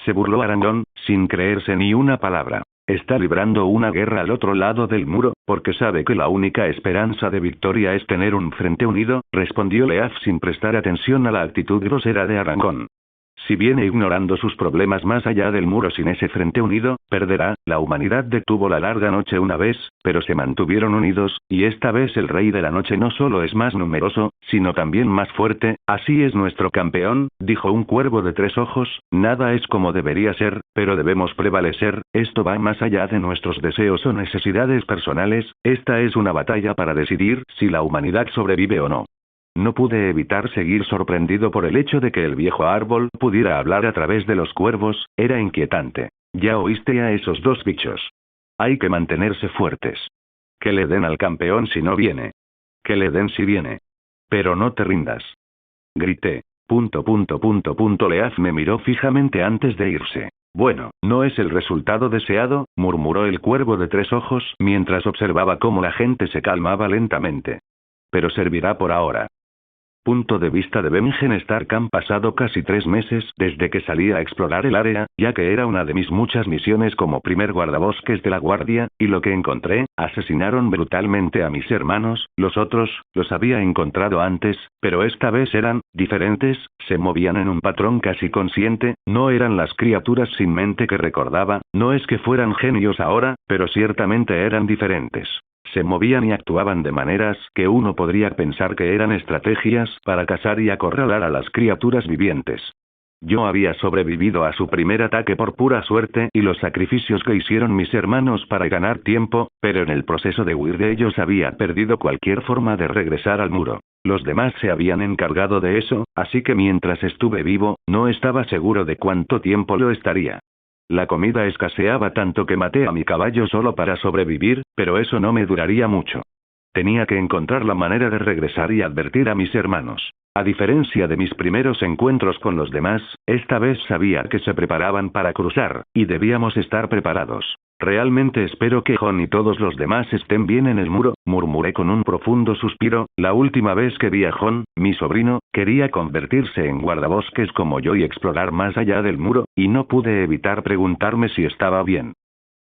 Se burló Aragorn, sin creerse ni una palabra. Está librando una guerra al otro lado del muro, porque sabe que la única esperanza de victoria es tener un frente unido, respondió Leaf sin prestar atención a la actitud grosera de Aragorn. Si viene ignorando sus problemas más allá del muro sin ese frente unido, perderá. La humanidad detuvo la larga noche una vez, pero se mantuvieron unidos, y esta vez el rey de la noche no solo es más numeroso, sino también más fuerte. Así es nuestro campeón, dijo un cuervo de 3 ojos, nada es como debería ser, pero debemos prevalecer, esto va más allá de nuestros deseos o necesidades personales, esta es una batalla para decidir si la humanidad sobrevive o no. No pude evitar seguir sorprendido por el hecho de que el viejo árbol pudiera hablar a través de los cuervos, era inquietante. Ya oíste a esos 2 bichos. Hay que mantenerse fuertes. Que le den al campeón si no viene. Que le den si viene. Pero no te rindas. Grité. Leaf me miró fijamente antes de irse. Bueno, no es el resultado deseado, murmuró el cuervo de 3 ojos mientras observaba cómo la gente se calmaba lentamente. Pero servirá por ahora. Punto de vista de Benjen Stark. Han pasado casi 3 meses desde que salí a explorar el área, ya que era una de mis muchas misiones como primer guardabosques de la guardia, y lo que encontré, asesinaron brutalmente a mis hermanos, los otros, los había encontrado antes, pero esta vez eran diferentes, se movían en un patrón casi consciente, no eran las criaturas sin mente que recordaba, no es que fueran genios ahora, pero ciertamente eran diferentes. Se movían y actuaban de maneras que uno podría pensar que eran estrategias para cazar y acorralar a las criaturas vivientes. Yo había sobrevivido a su primer ataque por pura suerte y los sacrificios que hicieron mis hermanos para ganar tiempo, pero en el proceso de huir de ellos había perdido cualquier forma de regresar al muro. Los demás se habían encargado de eso, así que mientras estuve vivo, no estaba seguro de cuánto tiempo lo estaría. La comida escaseaba tanto que maté a mi caballo solo para sobrevivir, pero eso no me duraría mucho. Tenía que encontrar la manera de regresar y advertir a mis hermanos. A diferencia de mis primeros encuentros con los demás, esta vez sabía que se preparaban para cruzar, y debíamos estar preparados. Realmente espero que Jon y todos los demás estén bien en el muro, murmuré con un profundo suspiro. La última vez que vi a Jon, mi sobrino, quería convertirse en guardabosques como yo y explorar más allá del muro, y no pude evitar preguntarme si estaba bien.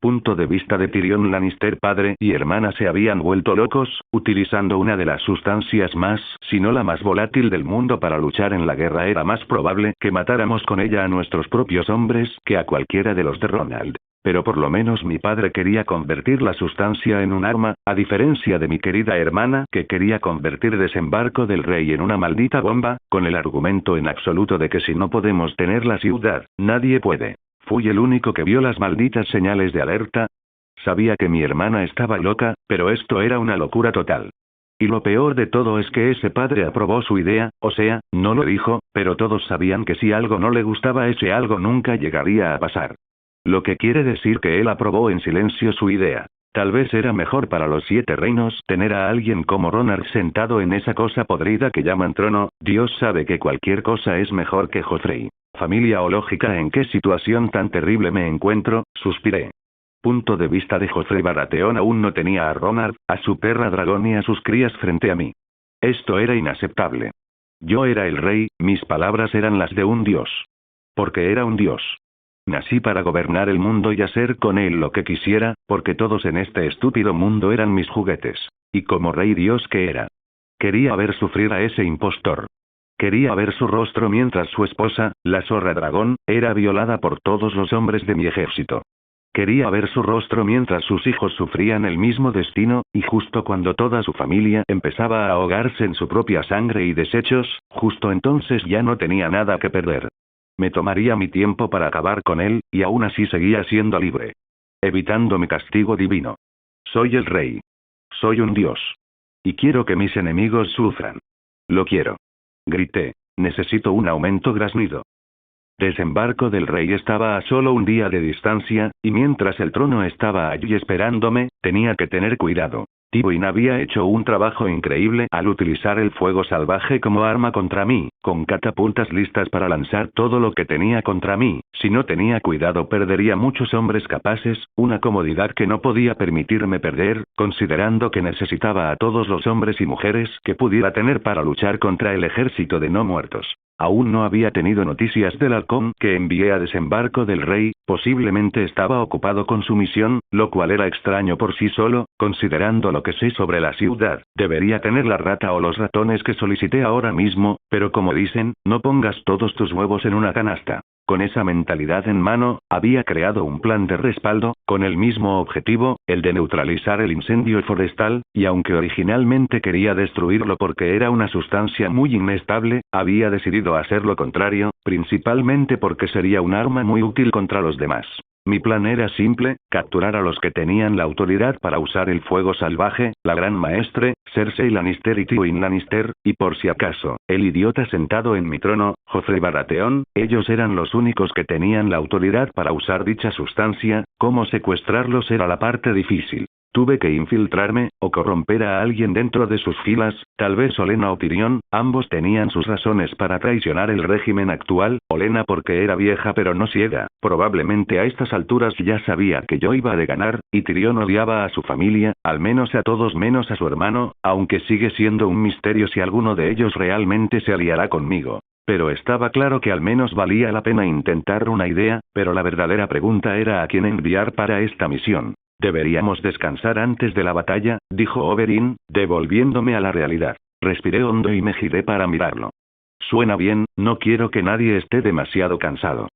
Punto de vista de Tyrion Lannister. Padre y hermana se habían vuelto locos, utilizando una de las sustancias más, si no la más volátil del mundo para luchar en la guerra. Era más probable que matáramos con ella a nuestros propios hombres que a cualquiera de los de Ronald. Pero por lo menos mi padre quería convertir la sustancia en un arma, a diferencia de mi querida hermana que quería convertir Desembarco del Rey en una maldita bomba, con el argumento en absoluto de que si no podemos tener la ciudad, nadie puede. Fui el único que vio las malditas señales de alerta. Sabía que mi hermana estaba loca, pero esto era una locura total. Y lo peor de todo es que ese padre aprobó su idea, o sea, no lo dijo, pero todos sabían que si algo no le gustaba ese algo nunca llegaría a pasar. Lo que quiere decir que él aprobó en silencio su idea. Tal vez era mejor para los 7 reinos tener a alguien como Ronald sentado en esa cosa podrida que llaman trono. Dios sabe que cualquier cosa es mejor que Joffrey. Familia o lógica, ¿en qué situación tan terrible me encuentro?, suspiré. Punto de vista de Joffrey Baratheon. Aún no tenía a Ronald, a su perra dragón y a sus crías frente a mí. Esto era inaceptable. Yo era el rey, mis palabras eran las de un dios. Porque era un dios. Nací para gobernar el mundo y hacer con él lo que quisiera, porque todos en este estúpido mundo eran mis juguetes. Y como rey dios que era. Quería ver sufrir a ese impostor. Quería ver su rostro mientras su esposa, la zorra dragón, era violada por todos los hombres de mi ejército. Quería ver su rostro mientras sus hijos sufrían el mismo destino, y justo cuando toda su familia empezaba a ahogarse en su propia sangre y desechos, justo entonces ya no tenía nada que perder. Me tomaría mi tiempo para acabar con él, y aún así seguía siendo libre. Evitando mi castigo divino. Soy el rey. Soy un dios. Y quiero que mis enemigos sufran. Lo quiero. Grité. Necesito un aumento. Graznido. Desembarco del Rey estaba a solo un día de distancia, y mientras el trono estaba allí esperándome, tenía que tener cuidado. Tywin había hecho un trabajo increíble al utilizar el fuego salvaje como arma contra mí, con catapultas listas para lanzar todo lo que tenía contra mí. Si no tenía cuidado perdería muchos hombres capaces, una comodidad que no podía permitirme perder, considerando que necesitaba a todos los hombres y mujeres que pudiera tener para luchar contra el ejército de no muertos. Aún no había tenido noticias del halcón que envié a Desembarco del Rey, posiblemente estaba ocupado con su misión, lo cual era extraño por sí solo, Considerando lo que sé sobre la ciudad, debería tener la rata o los ratones que solicité ahora mismo, pero como dicen, no pongas todos tus huevos en una canasta. Con esa mentalidad en mano, había creado un plan de respaldo, con el mismo objetivo, el de neutralizar el incendio forestal, y aunque originalmente quería destruirlo porque era una sustancia muy inestable, había decidido hacer lo contrario, principalmente porque sería un arma muy útil contra los demás. Mi plan era simple, capturar a los que tenían la autoridad para usar el fuego salvaje, la Gran Maestre, Cersei Lannister y Tywin Lannister, y por si acaso, el idiota sentado en mi trono, Joffrey Baratheon, ellos eran los únicos que tenían la autoridad para usar dicha sustancia, cómo secuestrarlos era la parte difícil. Tuve que infiltrarme, o corromper a alguien dentro de sus filas, tal vez Olenna o Tyrion, ambos tenían sus razones para traicionar el régimen actual, Olenna porque era vieja pero no ciega, probablemente a estas alturas ya sabía que yo iba de ganar, y Tyrion odiaba a su familia, al menos a todos menos a su hermano, aunque sigue siendo un misterio si alguno de ellos realmente se aliará conmigo. Pero estaba claro que al menos valía la pena intentar una idea, pero la verdadera pregunta era a quién enviar para esta misión. Deberíamos descansar antes de la batalla, dijo Oberyn, devolviéndome a la realidad. Respiré hondo y me giré para mirarlo. Suena bien, no quiero que nadie esté demasiado cansado.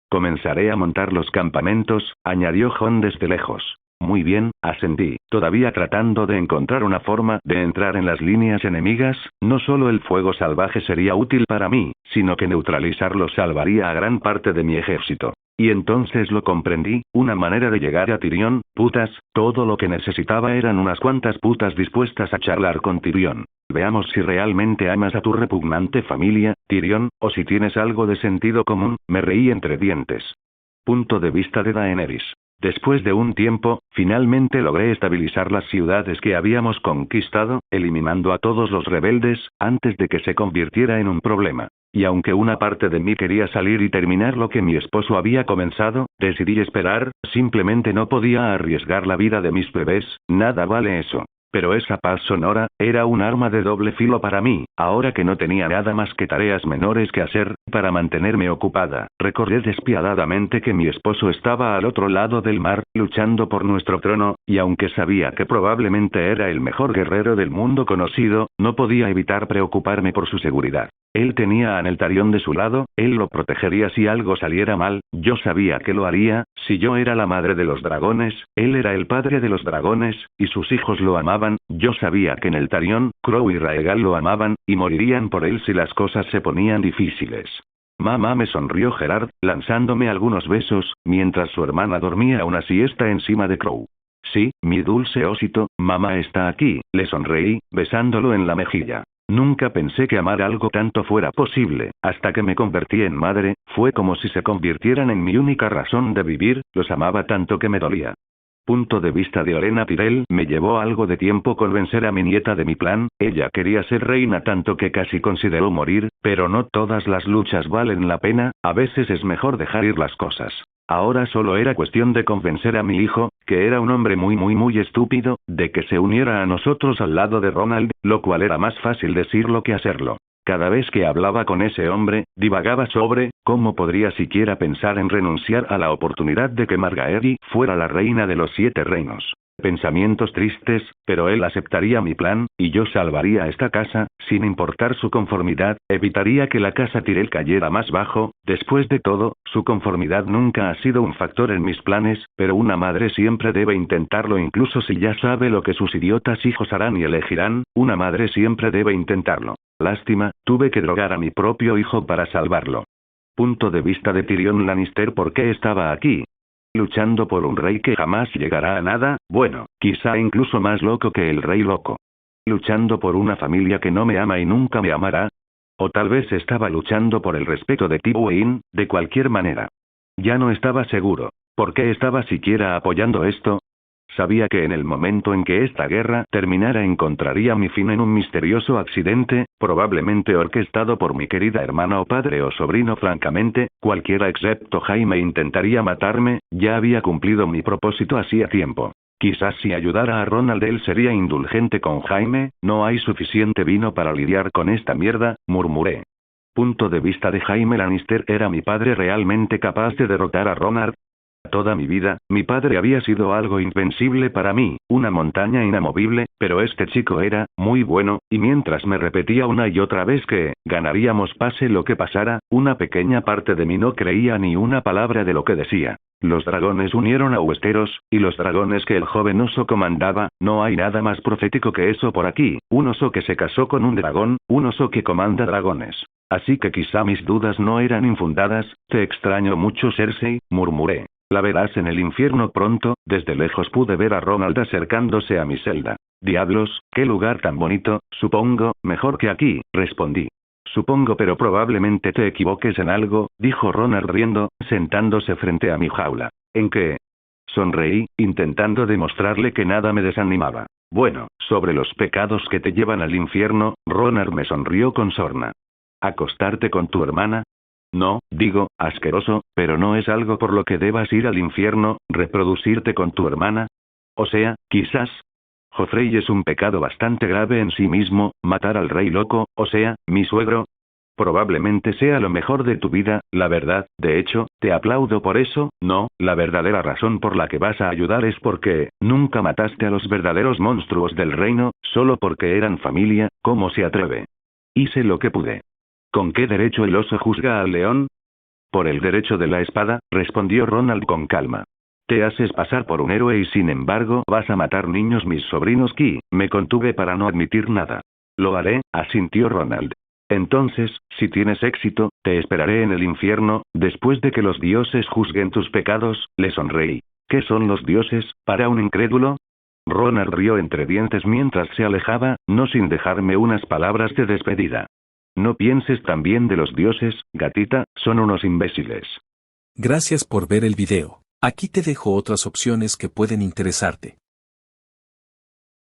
Comenzaré a montar los campamentos, añadió Jon desde lejos. Muy bien, asentí, todavía tratando de encontrar una forma de entrar en las líneas enemigas, no solo el fuego salvaje sería útil para mí, sino que neutralizarlo salvaría a gran parte de mi ejército. Y entonces lo comprendí, una manera de llegar a Tyrion, putas, todo lo que necesitaba eran unas cuantas putas dispuestas a charlar con Tyrion. Veamos si realmente amas a tu repugnante familia, Tyrion, o si tienes algo de sentido común, me reí entre dientes. Punto de vista de Daenerys. Después de un tiempo, finalmente logré estabilizar las ciudades que habíamos conquistado, eliminando a todos los rebeldes, antes de que se convirtiera en un problema. Y aunque una parte de mí quería salir y terminar lo que mi esposo había comenzado, decidí esperar, simplemente no podía arriesgar la vida de mis bebés, nada vale eso. Pero esa paz sonora, era un arma de doble filo para mí, ahora que no tenía nada más que tareas menores que hacer, para mantenerme ocupada. Recordé despiadadamente que mi esposo estaba al otro lado del mar, luchando por nuestro trono, y aunque sabía que probablemente era el mejor guerrero del mundo conocido, no podía evitar preocuparme por su seguridad. Él tenía a Neltarion de su lado, él lo protegería si algo saliera mal, yo sabía que lo haría, si yo era la madre de los dragones, él era el padre de los dragones, y sus hijos lo amaban, yo sabía que Neltarion, Crow y Raegal lo amaban, y morirían por él si las cosas se ponían difíciles. Mamá, me sonrió Gerard, lanzándome algunos besos, mientras su hermana dormía una siesta encima de Crow. Sí, mi dulce osito, mamá está aquí, le sonreí, besándolo en la mejilla. Nunca pensé que amar algo tanto fuera posible, hasta que me convertí en madre, fue como si se convirtieran en mi única razón de vivir, los amaba tanto que me dolía. Punto de vista de Olenna Tyrell. Me llevó algo de tiempo convencer a mi nieta de mi plan, ella quería ser reina tanto que casi consideró morir, pero no todas las luchas valen la pena, a veces es mejor dejar ir las cosas. Ahora solo era cuestión de convencer a mi hijo, que era un hombre muy estúpido, de que se uniera a nosotros al lado de Ronald, lo cual era más fácil decirlo que hacerlo. Cada vez que hablaba con ese hombre, divagaba sobre cómo podría siquiera pensar en renunciar a la oportunidad de que Margaery fuera la reina de los 7 reinos. Pensamientos tristes, pero él aceptaría mi plan, y yo salvaría esta casa, sin importar su conformidad, evitaría que la casa Tyrell cayera más bajo. Después de todo, su conformidad nunca ha sido un factor en mis planes, pero una madre siempre debe intentarlo incluso si ya sabe lo que sus idiotas hijos harán y elegirán, una madre siempre debe intentarlo. Lástima, tuve que drogar a mi propio hijo para salvarlo. Punto de vista de Tyrion Lannister. ¿Por qué estaba aquí? Luchando por un rey que jamás llegará a nada, bueno, quizá incluso más loco que el rey loco. Luchando por una familia que no me ama y nunca me amará. O tal vez estaba luchando por el respeto de Tywin, de cualquier manera. Ya no estaba seguro. ¿Por qué estaba siquiera apoyando esto? Sabía que en el momento en que esta guerra terminara encontraría mi fin en un misterioso accidente, probablemente orquestado por mi querida hermana o padre o sobrino. Francamente, cualquiera excepto Jaime intentaría matarme, ya había cumplido mi propósito hacía tiempo. Quizás si ayudara a Ronald él sería indulgente con Jaime, no hay suficiente vino para lidiar con esta mierda, murmuré. Punto de vista de Jaime Lannister. ¿Era mi padre realmente capaz de derrotar a Ronald? Toda mi vida, mi padre había sido algo invencible para mí, una montaña inamovible, pero este chico era, muy bueno, y mientras me repetía una y otra vez que, ganaríamos pase lo que pasara, una pequeña parte de mí no creía ni una palabra de lo que decía. Los dragones unieron a Westeros, y los dragones que el joven oso comandaba, no hay nada más profético que eso por aquí, un oso que se casó con un dragón, un oso que comanda dragones. Así que quizá mis dudas no eran infundadas, te extraño mucho Cersei, murmuré. La verás en el infierno pronto. Desde lejos pude ver a Ronald acercándose a mi celda. Diablos, qué lugar tan bonito, supongo, mejor que aquí, respondí. Supongo, pero probablemente te equivoques en algo, dijo Ronald riendo, sentándose frente a mi jaula. ¿En qué? Sonreí, intentando demostrarle que nada me desanimaba. Bueno, sobre los pecados que te llevan al infierno, Ronald me sonrió con sorna. ¿Acostarte con tu hermana? No, digo, asqueroso, pero no es algo por lo que debas ir al infierno, reproducirte con tu hermana. O sea, quizás. Joffrey es un pecado bastante grave en sí mismo, matar al rey loco, o sea, mi suegro. Probablemente sea lo mejor de tu vida, la verdad, de hecho, te aplaudo por eso, no, la verdadera razón por la que vas a ayudar es porque, nunca mataste a los verdaderos monstruos del reino, solo porque eran familia, ¿cómo se atreve? Hice lo que pude. ¿Con qué derecho el oso juzga al león? Por el derecho de la espada, respondió Ronald con calma. Te haces pasar por un héroe y sin embargo vas a matar niños, mis sobrinos. Me contuve para no admitir nada. Lo haré, asintió Ronald. Entonces, si tienes éxito, te esperaré en el infierno, después de que los dioses juzguen tus pecados, le sonreí. ¿Qué son los dioses, para un incrédulo? Ronald rió entre dientes mientras se alejaba, no sin dejarme unas palabras de despedida. No pienses tan bien de los dioses, gatita, son unos imbéciles. Gracias por ver el video. Aquí te dejo otras opciones que pueden interesarte.